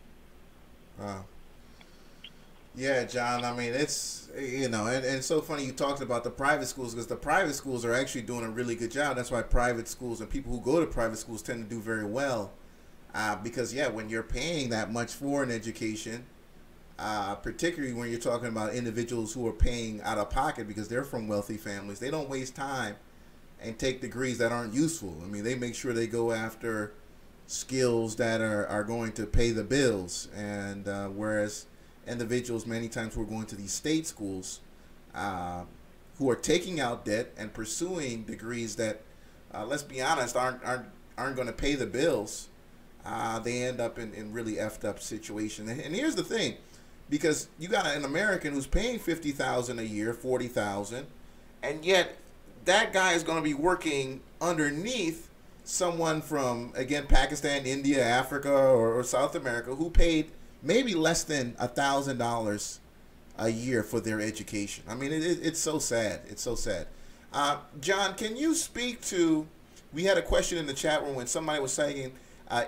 Wow. Yeah, John, I mean, it's, and it's so funny you talked about the private schools, because the private schools are actually doing a really good job. That's why private schools and people who go to private schools tend to do very well, because, when you're paying that much for an education, particularly when you're talking about individuals who are paying out of pocket because they're from wealthy families. They don't waste time and take degrees that aren't useful. I mean, they make sure they go after skills that are going to pay the bills. And whereas individuals many times who are going to these state schools who are taking out debt and pursuing degrees that, let's be honest, aren't going to pay the bills, they end up in really effed up situation. And here's the thing, because you got an American who's paying $50,000 a year, $40,000, and yet that guy is going to be working underneath someone from, again, Pakistan, India, Africa, or South America, who paid maybe less than $1,000 a year for their education. I mean, it's so sad. It's so sad. John, can you speak to? We had a question in the chat room when somebody was saying, they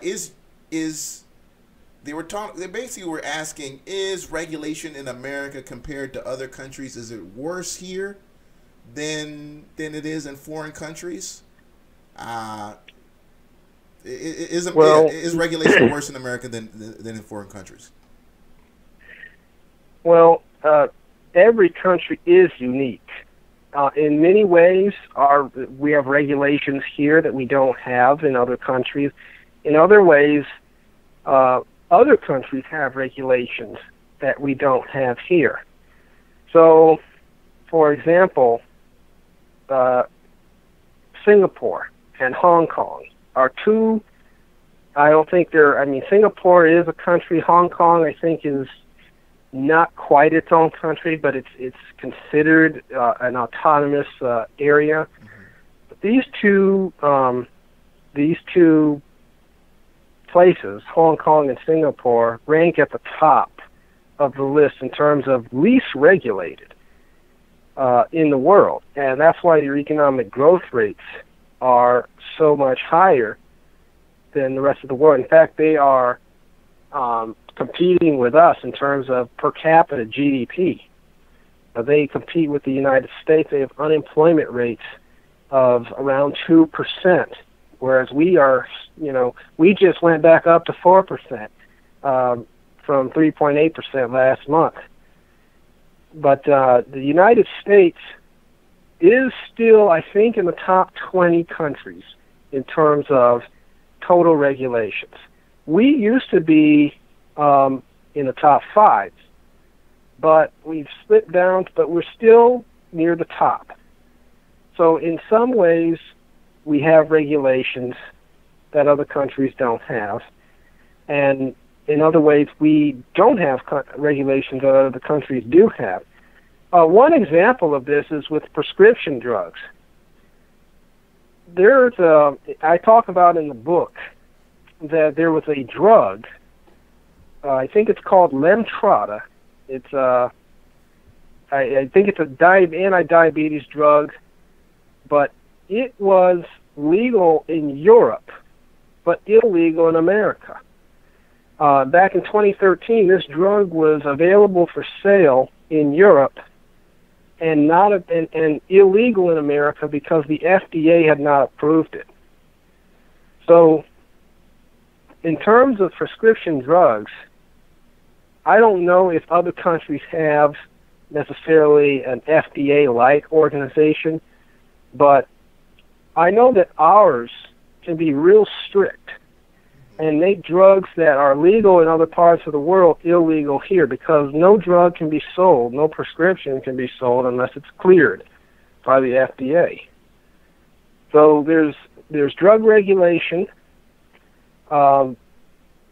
basically were asking, is regulation in America compared to other countries, is it worse here than it is in foreign countries? Is regulation worse in America than in foreign countries? Well, every country is unique. In many ways, we have regulations here that we don't have in other countries. In other ways, other countries have regulations that we don't have here. So, for example, Singapore and Hong Kong are two. I don't think Singapore is a country. Hong Kong, I think, is not quite its own country, but it's considered an autonomous area. Mm-hmm. But these two places, Hong Kong and Singapore, rank at the top of the list in terms of least regulated in the world, and that's why their economic growth rates are so much higher than the rest of the world. In fact, they are competing with us in terms of per capita GDP. They compete with the United States. They have unemployment rates of around 2%, whereas we are, we just went back up to 4% from 3.8% last month. But the United States is still, I think, in the top 20 countries in terms of total regulations. We used to be in the top 5, but we've slipped down, but we're still near the top. So in some ways, we have regulations that other countries don't have, and in other ways, we don't have regulations that other countries do have. One example of this is with prescription drugs. I talk about in the book that there was a drug, I think it's called Lemtrada. It's I think it's a anti-diabetes drug, but it was legal in Europe, but illegal in America. Back in 2013, this drug was available for sale in Europe and illegal in America because the FDA had not approved it. So, in terms of prescription drugs, I don't know if other countries have necessarily an FDA-like organization, but I know that ours can be real strict and make drugs that are legal in other parts of the world illegal here, because no drug can be sold, no prescription can be sold unless it's cleared by the FDA. So there's drug regulation.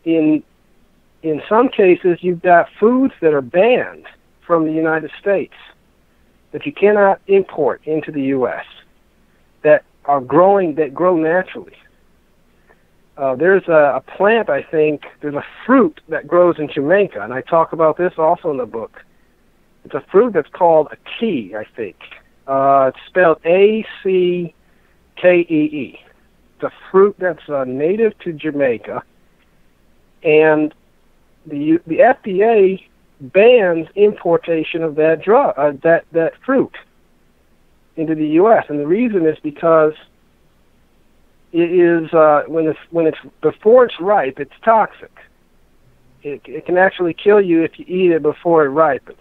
In some cases, you've got foods that are banned from the United States that you cannot import into the U.S. that grow naturally. There's a plant, I think, there's a fruit that grows in Jamaica, and I talk about this also in the book. It's a fruit that's called a key, I think. It's spelled Ackee. It's a fruit that's native to Jamaica, and the FDA bans importation of that that fruit into the U.S. And the reason is because it is when it's before it's ripe, it's toxic, It can actually kill you if you eat it before it ripens.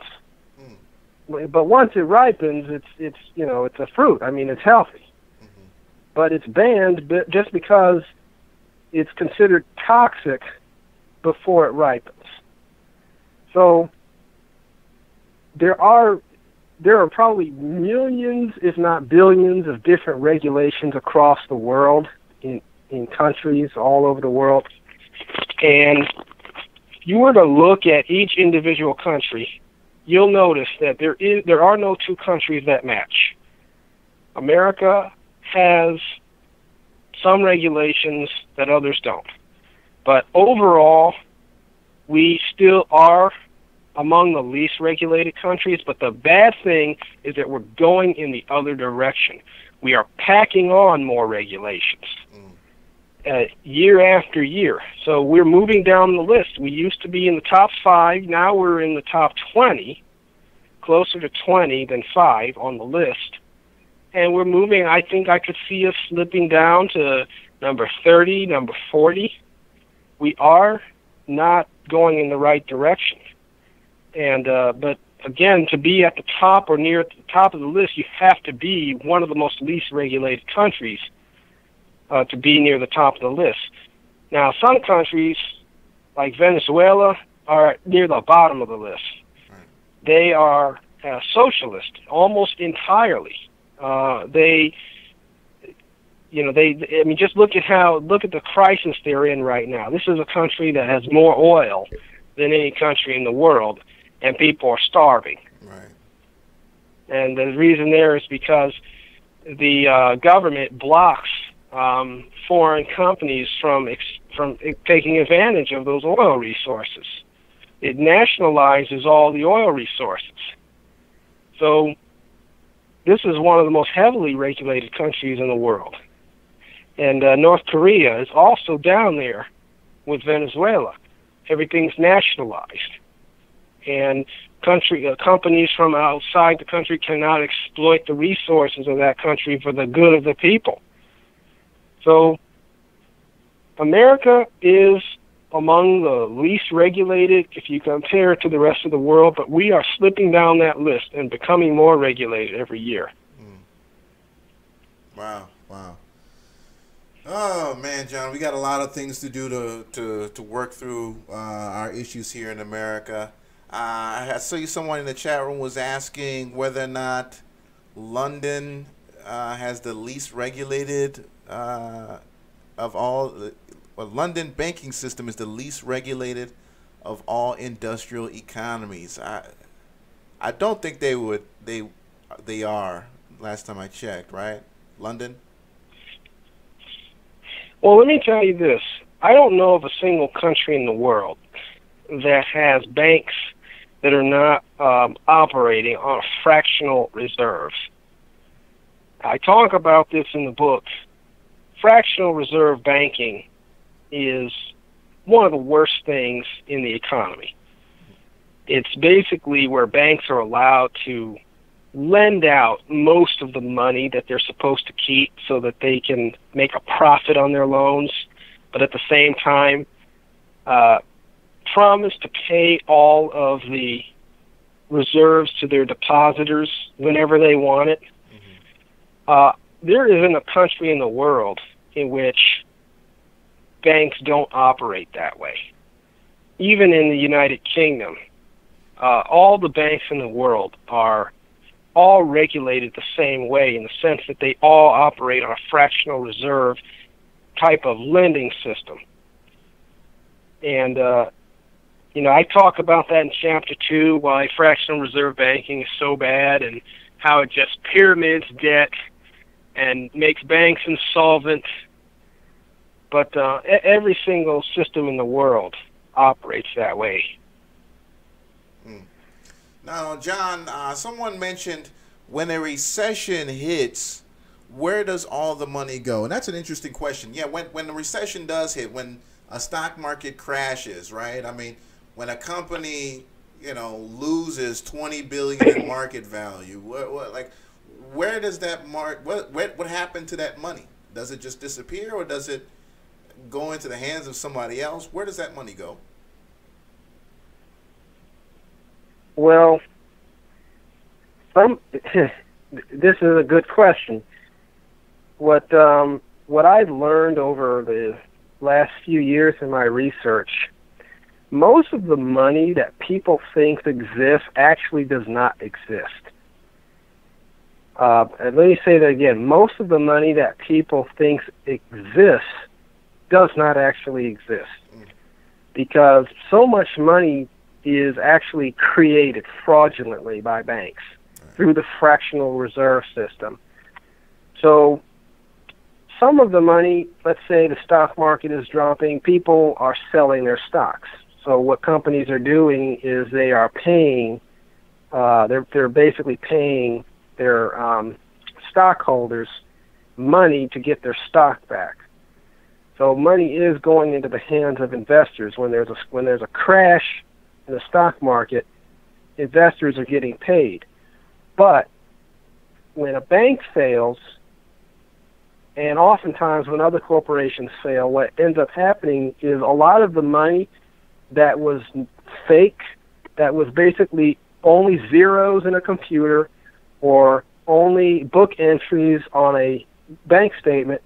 But once it ripens, it's it's a fruit. I mean, it's healthy. Mm-hmm. But it's banned just because it's considered toxic before it ripens. So there are probably millions, if not billions, of different regulations across the world in countries all over the world. And if you were to look at each individual country, you'll notice that there are no two countries that match. America has some regulations that others don't. But overall, we still are among the least regulated countries, but the bad thing is that we're going in the other direction. We are packing on more regulations year after year. So we're moving down the list. We used to be in the top 5. Now we're in the top 20, closer to 20 than 5 on the list. And we're moving. I think I could see us slipping down to number 30, number 40. We are not going in the right direction. And but again, to be at the top or near the top of the list, you have to be one of the most least regulated countries to be near the top of the list. Now, some countries, like Venezuela, are near the bottom of the list. Right. They are socialist almost entirely. I mean, just look at the crisis they're in right now. This is a country that has more oil than any country in the world, and people are starving. Right. And the reason there is because the government blocks foreign companies from taking advantage of those oil resources. It nationalizes all the oil resources. So this is one of the most heavily regulated countries in the world. And North Korea is also down there with Venezuela. Everything's nationalized. And companies from outside the country cannot exploit the resources of that country for the good of the people. So America is among the least regulated if you compare it to the rest of the world, but we are slipping down that list and becoming more regulated every year. Wow. Oh man, John, we got a lot of things to do to work through our issues here in America. I saw someone in the chat room was asking whether or not London has the least regulated of all. London banking system is the least regulated of all industrial economies. I don't think they are. Last time I checked, right? London. Well, let me tell you this. I don't know of a single country in the world that has banks that are not operating on fractional reserves. I talk about this in the book. Fractional reserve banking is one of the worst things in the economy. It's basically where banks are allowed to lend out most of the money that they're supposed to keep so that they can make a profit on their loans, but at the same time promise to pay all of the reserves to their depositors whenever they want it. There isn't a country in the world in which banks don't operate that way. Even in the United Kingdom, all the banks in the world are all regulated the same way in the sense that they all operate on a fractional reserve type of lending system. And, I talk about that in Chapter 2, why fractional reserve banking is so bad and how it just pyramids debt and makes banks insolvent. But every single system in the world operates that way. Now, John, someone mentioned when a recession hits, where does all the money go? And that's an interesting question. Yeah, when the recession does hit, when a stock market crashes, right? I mean, when a company, loses $20 billion in market value, where does that what happened to that money? Does it just disappear, or does it go into the hands of somebody else? Where does that money go? Well, this is a good question. What I've learned over the last few years in my research, most of the money that people think exists actually does not exist. And let me say that again. Most of the money that people think exists does not actually exist, because so much money is actually created fraudulently by banks through the fractional reserve system. So some of the money, let's say the stock market is dropping, people are selling their stocks. So what companies are doing is they are paying, they're basically paying their stockholders money to get their stock back. So money is going into the hands of investors. When there's a crash in the stock market, investors are getting paid. But when a bank fails, and oftentimes when other corporations fail, what ends up happening is a lot of the money that was fake, that was basically only zeros in a computer or only book entries on a bank statement,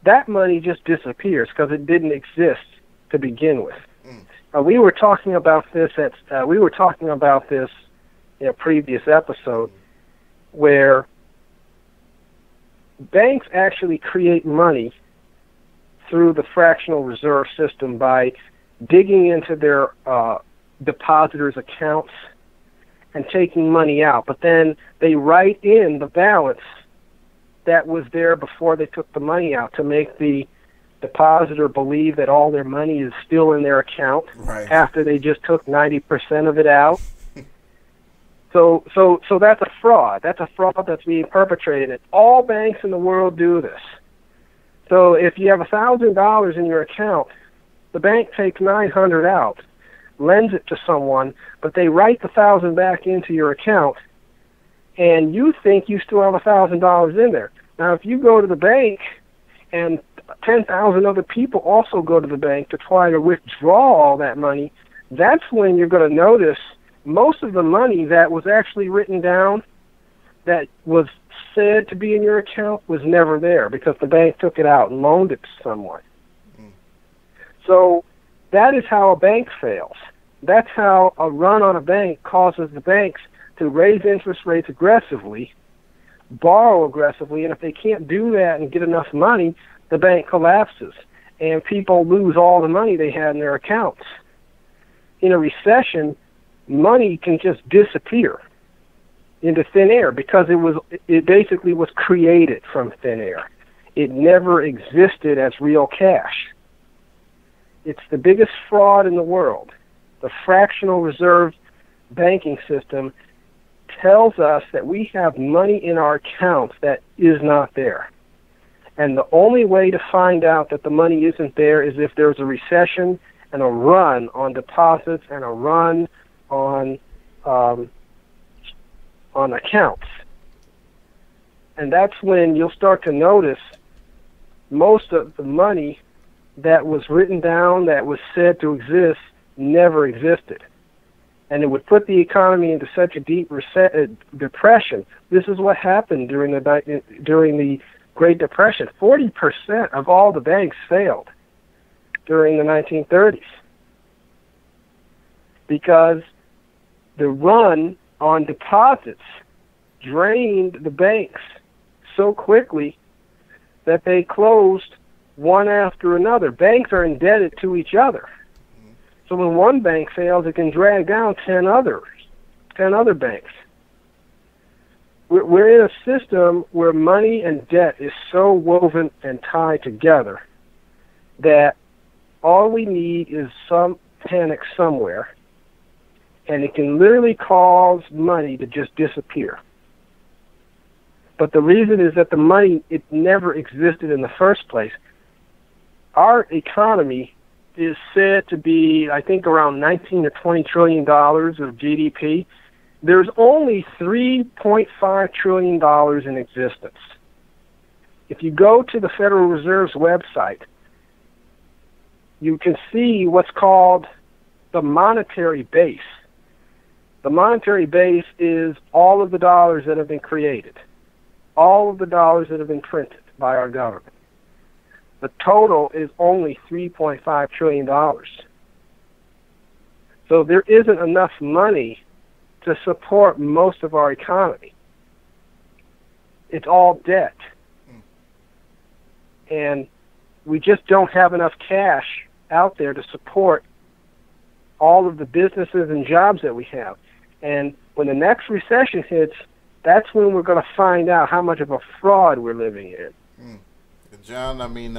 that money just disappears because it didn't exist to begin with. We were talking about this in a previous episode, where banks actually create money through the fractional reserve system by digging into their depositors' accounts and taking money out. But then they write in the balance that was there before they took the money out to make the depositor believe that all their money is still in their account after they just took 90% of it out. So that's a fraud. That's a fraud that's being perpetrated. And all banks in the world do this. So if you have $1,000 in your account, the bank takes $900 out, lends it to someone, but they write the $1,000 back into your account, and you think you still have $1,000 in there. Now, if you go to the bank and 10,000 other people also go to the bank to try to withdraw all that money, that's when you're going to notice most of the money that was actually written down that was said to be in your account was never there because the bank took it out and loaned it to someone. So that is how a bank fails. That's how a run on a bank causes the banks to raise interest rates aggressively, borrow aggressively, and if they can't do that and get enough money, the bank collapses, and people lose all the money they had in their accounts. In a recession, money can just disappear into thin air because it basically was created from thin air. It never existed as real cash. It's the biggest fraud in the world. The fractional reserve banking system tells us that we have money in our accounts that is not there. And the only way to find out that the money isn't there is if there's a recession and a run on deposits and a run on accounts. And that's when you'll start to notice most of the money that was written down, that was said to exist, never existed. And it would put the economy into such a deep depression. This is what happened during the Great Depression. 40% of all the banks failed during the 1930s because the run on deposits drained the banks so quickly that they closed one after another. Banks are indebted to each other. So when one bank fails, it can drag down 10 other banks. We're in a system where money and debt is so woven and tied together that all we need is some panic somewhere, and it can literally cause money to just disappear. But the reason is that the money, it never existed in the first place. Our economy is said to be, I think, around $19 or $20 trillion of GDP. There's only $3.5 trillion in existence. If you go to the Federal Reserve's website, you can see what's called the monetary base. The monetary base is all of the dollars that have been created, all of the dollars that have been printed by our government. The total is only $3.5 trillion. So there isn't enough money to support most of our economy. It's all debt. And we just don't have enough cash out there to support all of the businesses and jobs that we have. And when the next recession hits, that's when we're going to find out how much of a fraud we're living in. John, I mean,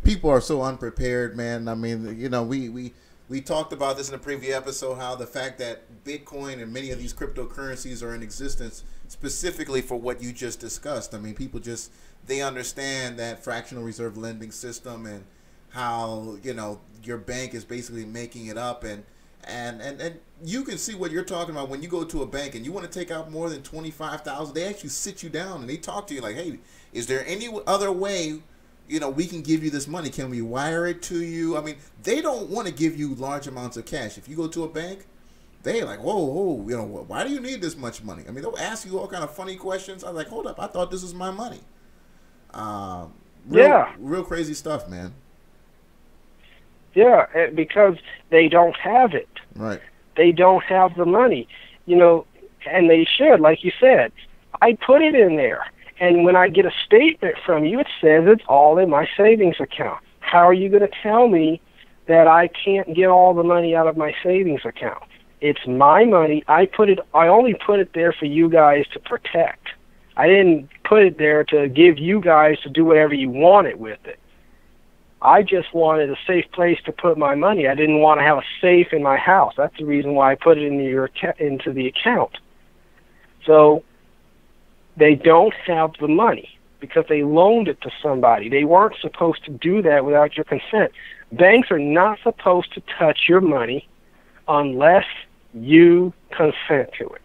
people are so unprepared, man. I mean, you know, we talked about this in a previous episode, how the fact that Bitcoin and many of these cryptocurrencies are in existence specifically for what you just discussed. I mean, people just, they understand that fractional reserve lending system and how, you know, your bank is basically making it up. And you can see what you're talking about when you go to a bank and you want to take out more than $25,000. They actually sit you down and they talk to you like, hey, is there any other way, you know, we can give you this money? Can we wire it to you? I mean, they don't want to give you large amounts of cash. If you go to a bank, they're like, whoa, you know, why do you need this much money? I mean, they'll ask you all kind of funny questions. I was like, hold up, I thought this was my money. Real crazy stuff, man. Yeah, because they don't have it. Right. They don't have the money, you know, and they should, like you said. I put it in there, and when I get a statement from you, it says it's all in my savings account. How are you going to tell me that I can't get all the money out of my savings account? It's my money. I only put it there for you guys to protect. I didn't put it there to give you guys to do whatever you wanted with it. I just wanted a safe place to put my money. I didn't want to have a safe in my house. That's the reason why I put it into the account. So they don't have the money because they loaned it to somebody. They weren't supposed to do that without your consent. Banks are not supposed to touch your money unless you consent to it.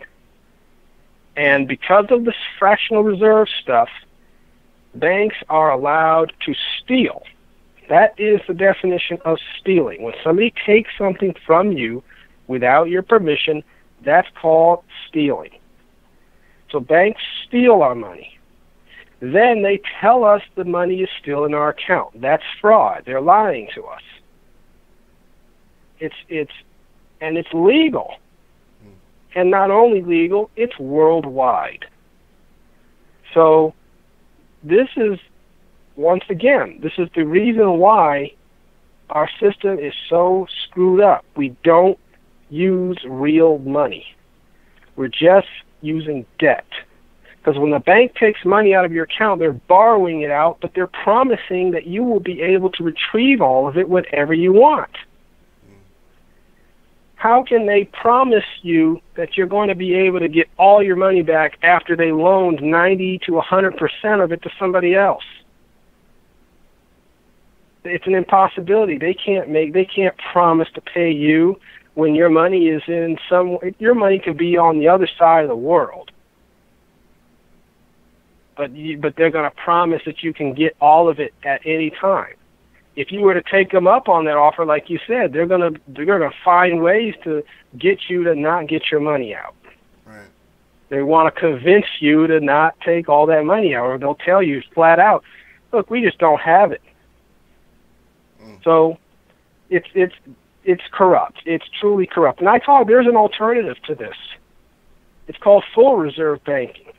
And because of this fractional reserve stuff, banks are allowed to steal. That is the definition of stealing. When somebody takes something from you without your permission, that's called stealing. So banks steal our money. Then they tell us the money is still in our account. That's fraud. They're lying to us. It's legal. And not only legal, it's worldwide. So this is, once again, this is the reason why our system is so screwed up. We don't use real money. We're just using debt. Because when the bank takes money out of your account, they're borrowing it out, but they're promising that you will be able to retrieve all of it whenever you want. How can they promise you that you're going to be able to get all your money back after they loaned 90 to 100% of it to somebody else? It's an impossibility. They can't promise to pay you when your money is in your money could be on the other side of the world. But they're going to promise that you can get all of it at any time. If you were to take them up on that offer, like you said, they're going to find ways to get you to not get your money out. Right. They want to convince you to not take all that money out, or they'll tell you flat out, look, we just don't have it. So it's corrupt. It's truly corrupt. And I thought there's an alternative to this. It's called full reserve banking.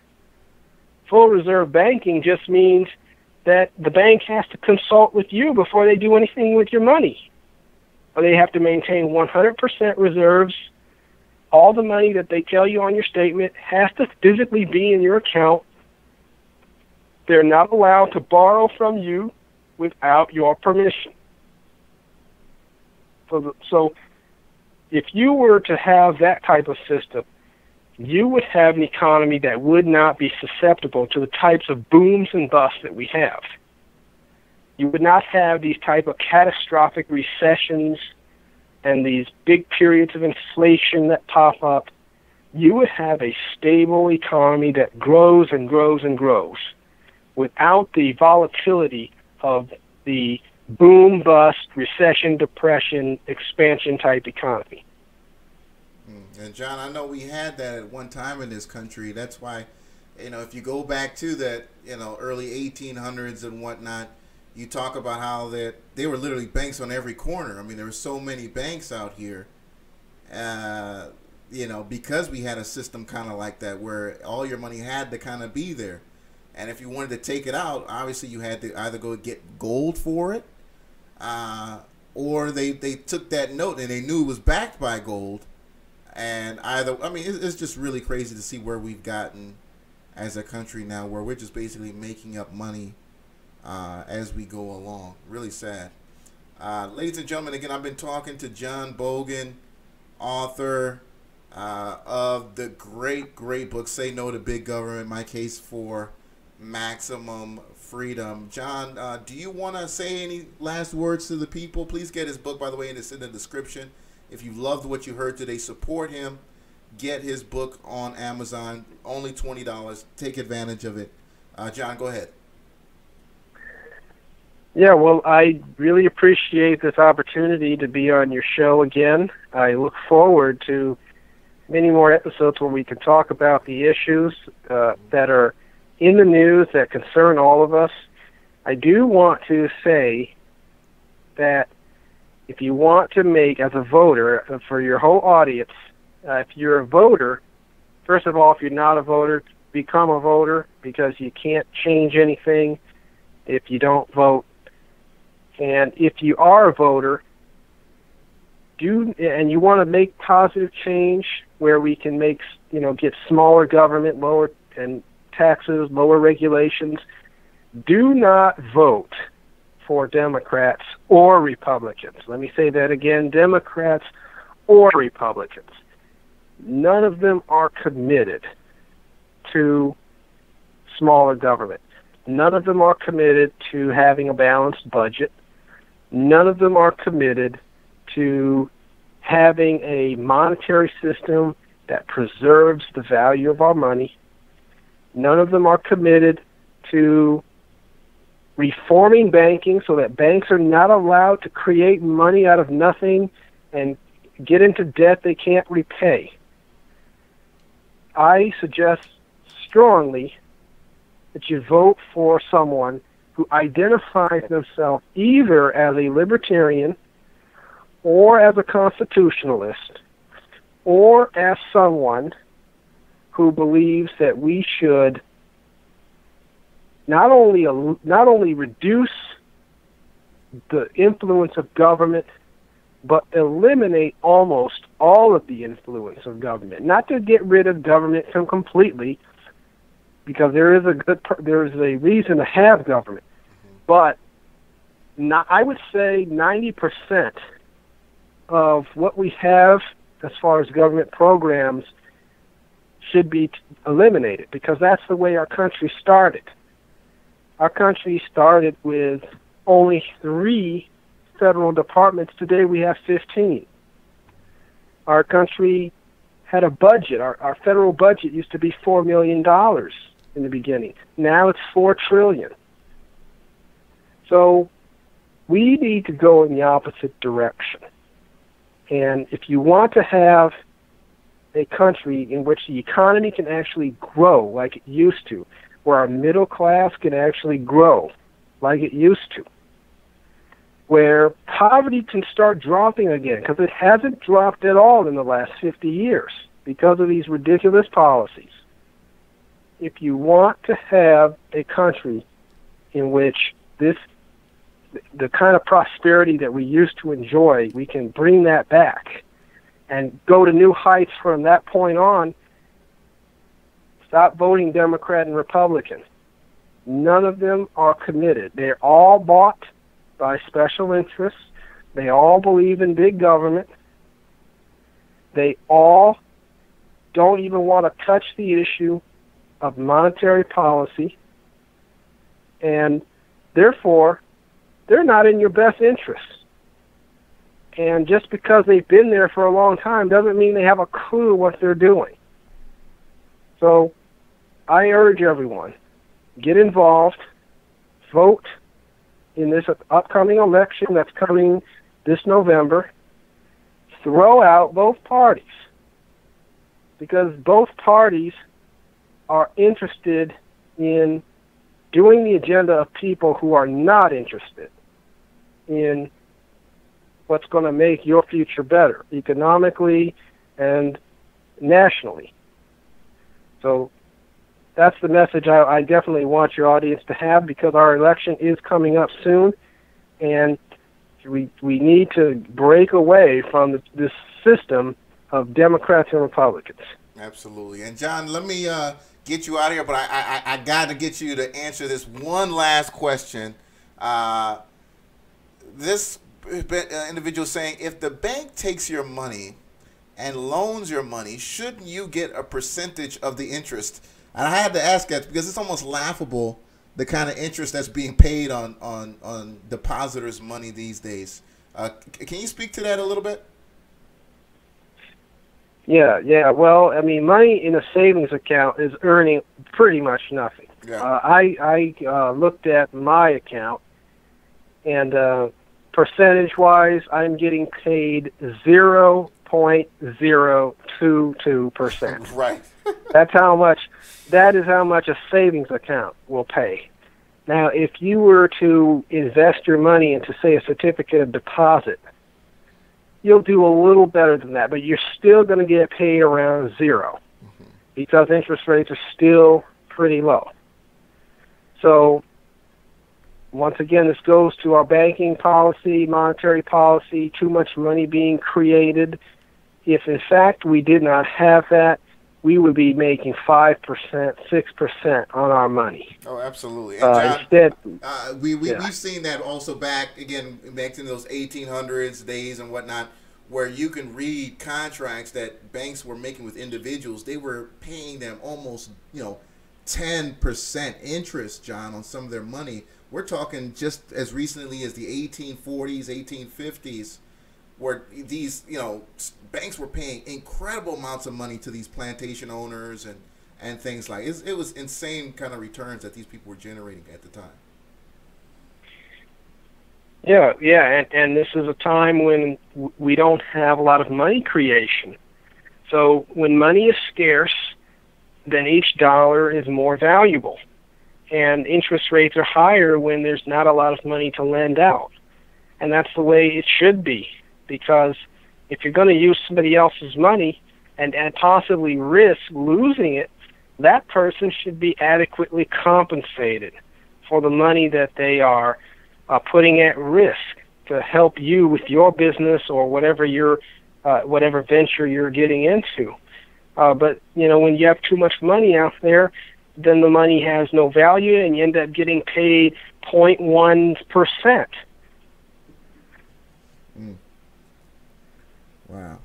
Full reserve banking just means that the bank has to consult with you before they do anything with your money. Or they have to maintain 100% reserves. All the money that they tell you on your statement has to physically be in your account. They're not allowed to borrow from you without your permission. So if you were to have that type of system, you would have an economy that would not be susceptible to the types of booms and busts that we have. You would not have these type of catastrophic recessions and these big periods of inflation that pop up. You would have a stable economy that grows and grows and grows without the volatility of the boom, bust, recession, depression, expansion type economy. And John, I know we had that at one time in this country. That's why, if you go back to that, early 1800s and whatnot, you talk about how that they were literally banks on every corner. I mean, there were so many banks out here, because we had a system kind of like that where all your money had to kind of be there. And if you wanted to take it out, obviously you had to either go get gold for it, or they took that note and they knew it was backed by gold. And it's just really crazy to see where we've gotten as a country now, where we're just basically making up money as we go along. Really sad. Ladies and gentlemen, again, I've been talking to John Bogan, author of the great book, Say No to Big Government, My Case for Maximum Freedom. John, do you want to say any last words to the people? Please get his book, by the way, and it's in the description. If you loved what you heard today, support him. Get his book on Amazon, only $20. Take advantage of it. John, go ahead. Yeah, well, I really appreciate this opportunity to be on your show again. I look forward to many more episodes where we can talk about the issues that are in the news that concern all of us. I do want to say that if you want to make, as a voter, for your whole audience, if you're a voter, first of all, if you're not a voter, become a voter, because you can't change anything if you don't vote. And if you are a voter, and you want to make positive change where we can get smaller government, lower and taxes, lower regulations, do not vote for Democrats or Republicans. Let me say that again, Democrats or Republicans. None of them are committed to smaller government. None of them are committed to having a balanced budget. None of them are committed to having a monetary system that preserves the value of our money. None of them are committed to reforming banking so that banks are not allowed to create money out of nothing and get into debt they can't repay. I suggest strongly that you vote for someone who identifies themselves either as a libertarian or as a constitutionalist or as someone who believes that we should not only reduce the influence of government, but eliminate almost all of the influence of government. Not to get rid of government completely, because there is a reason to have government, but I would say 90% of what we have as far as government programs should be eliminated, because that's the way our country started. Our country started with only 3 federal departments. Today we have 15. Our country had a budget. Our federal budget used to be $4 million in the beginning. Now it's $4 trillion. So we need to go in the opposite direction. And if you want to have a country in which the economy can actually grow like it used to, where our middle class can actually grow like it used to, where poverty can start dropping again, because it hasn't dropped at all in the last 50 years because of these ridiculous policies. If you want to have a country in which the kind of prosperity that we used to enjoy, we can bring that back and go to new heights from that point on, stop voting Democrat and Republican. None of them are committed. They're all bought by special interests. They all believe in big government. They all don't even want to touch the issue of monetary policy. And therefore, they're not in your best interest. And just because they've been there for a long time doesn't mean they have a clue what they're doing. So I urge everyone, get involved, vote in this upcoming election that's coming this November. Throw out both parties. because both parties are interested in doing the agenda of people who are not interested in what's going to make your future better, economically and nationally. So that's the message I definitely want your audience to have, because our election is coming up soon, and we need to break away from this system of Democrats and Republicans. Absolutely. And John, let me get you out of here, but I got to get you to answer this one last question. This individual saying, if the bank takes your money and loans your money, shouldn't you get a percentage of the interest? And I had to ask that because it's almost laughable, the kind of interest that's being paid on depositors' money these days. Can you speak to that a little bit? Yeah. Well, I mean, money in a savings account is earning pretty much nothing. Yeah. I looked at my account, and percentage-wise, I'm getting paid 0.022%. Right. That is how much a savings account will pay. Now, if you were to invest your money into, say, a certificate of deposit, you'll do a little better than that, but you're still going to get paid around zero, because interest rates are still pretty low. So, once again, this goes to our banking policy, monetary policy, too much money being created. If, in fact, we did not have that, we would be making 5%, 6% on our money. Oh, absolutely. And John, instead, we've seen that also back in those 1800s days and whatnot, where you can read contracts that banks were making with individuals. They were paying them almost, 10% interest, John, on some of their money. We're talking just as recently as the 1840s, 1850s, where these, banks were paying incredible amounts of money to these plantation owners and things like it. It was insane kind of returns that these people were generating at the time. Yeah, and this is a time when we don't have a lot of money creation. So when money is scarce, then each dollar is more valuable. And interest rates are higher when there's not a lot of money to lend out. And that's the way it should be, because if you're going to use somebody else's money and possibly risk losing it, that person should be adequately compensated for the money that they are putting at risk to help you with your business or whatever whatever venture you're getting into. But when you have too much money out there, then the money has no value, and you end up getting paid 0.1%. Wow.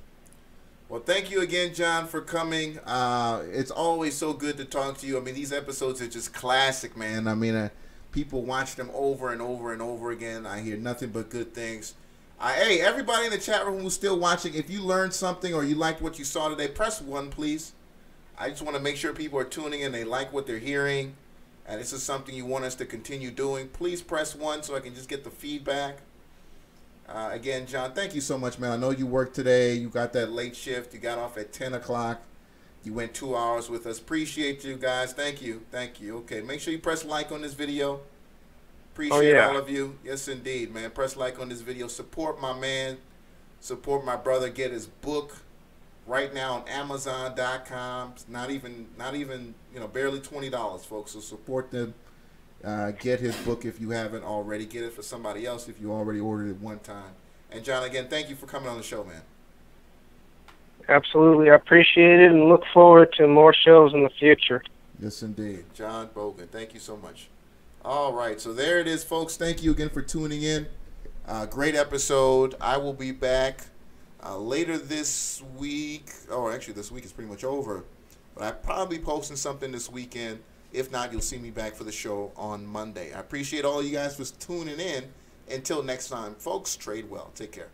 Well, thank you again, John, for coming. It's always so good to talk to you. I mean, these episodes are just classic, man. I mean, people watch them over and over and over again. I hear nothing but good things. Hey, everybody in the chat room who's still watching, if you learned something or you liked what you saw today, press 1, please. I just want to make sure people are tuning in. They like what they're hearing, and this is something you want us to continue doing. Please press 1 so I can just get the feedback. Again, John, thank you so much, man. I know you worked today. You got that late shift. You got off at 10 o'clock. You went 2 hours with us. Appreciate you guys. Thank you. Thank you. Okay, make sure you press like on this video. Appreciate all of you. Yes, indeed, man. Press like on this video. Support my man. Support my brother. Get his book right now on Amazon.com. It's not even barely $20, folks. So support them. Get his book if you haven't already. Get it for somebody else if you already ordered it one time. And John, again, thank you for coming on the show, man. Absolutely. I appreciate it and look forward to more shows in the future. Yes, indeed. John Bogan, thank you so much. All right, so there it is, folks. Thank you again for tuning in. Great episode. I will be back later this week. Oh, actually, this week is pretty much over. But I'll probably be posting something this weekend. If not, you'll see me back for the show on Monday. I appreciate all you guys for tuning in. Until next time, folks, trade well. Take care.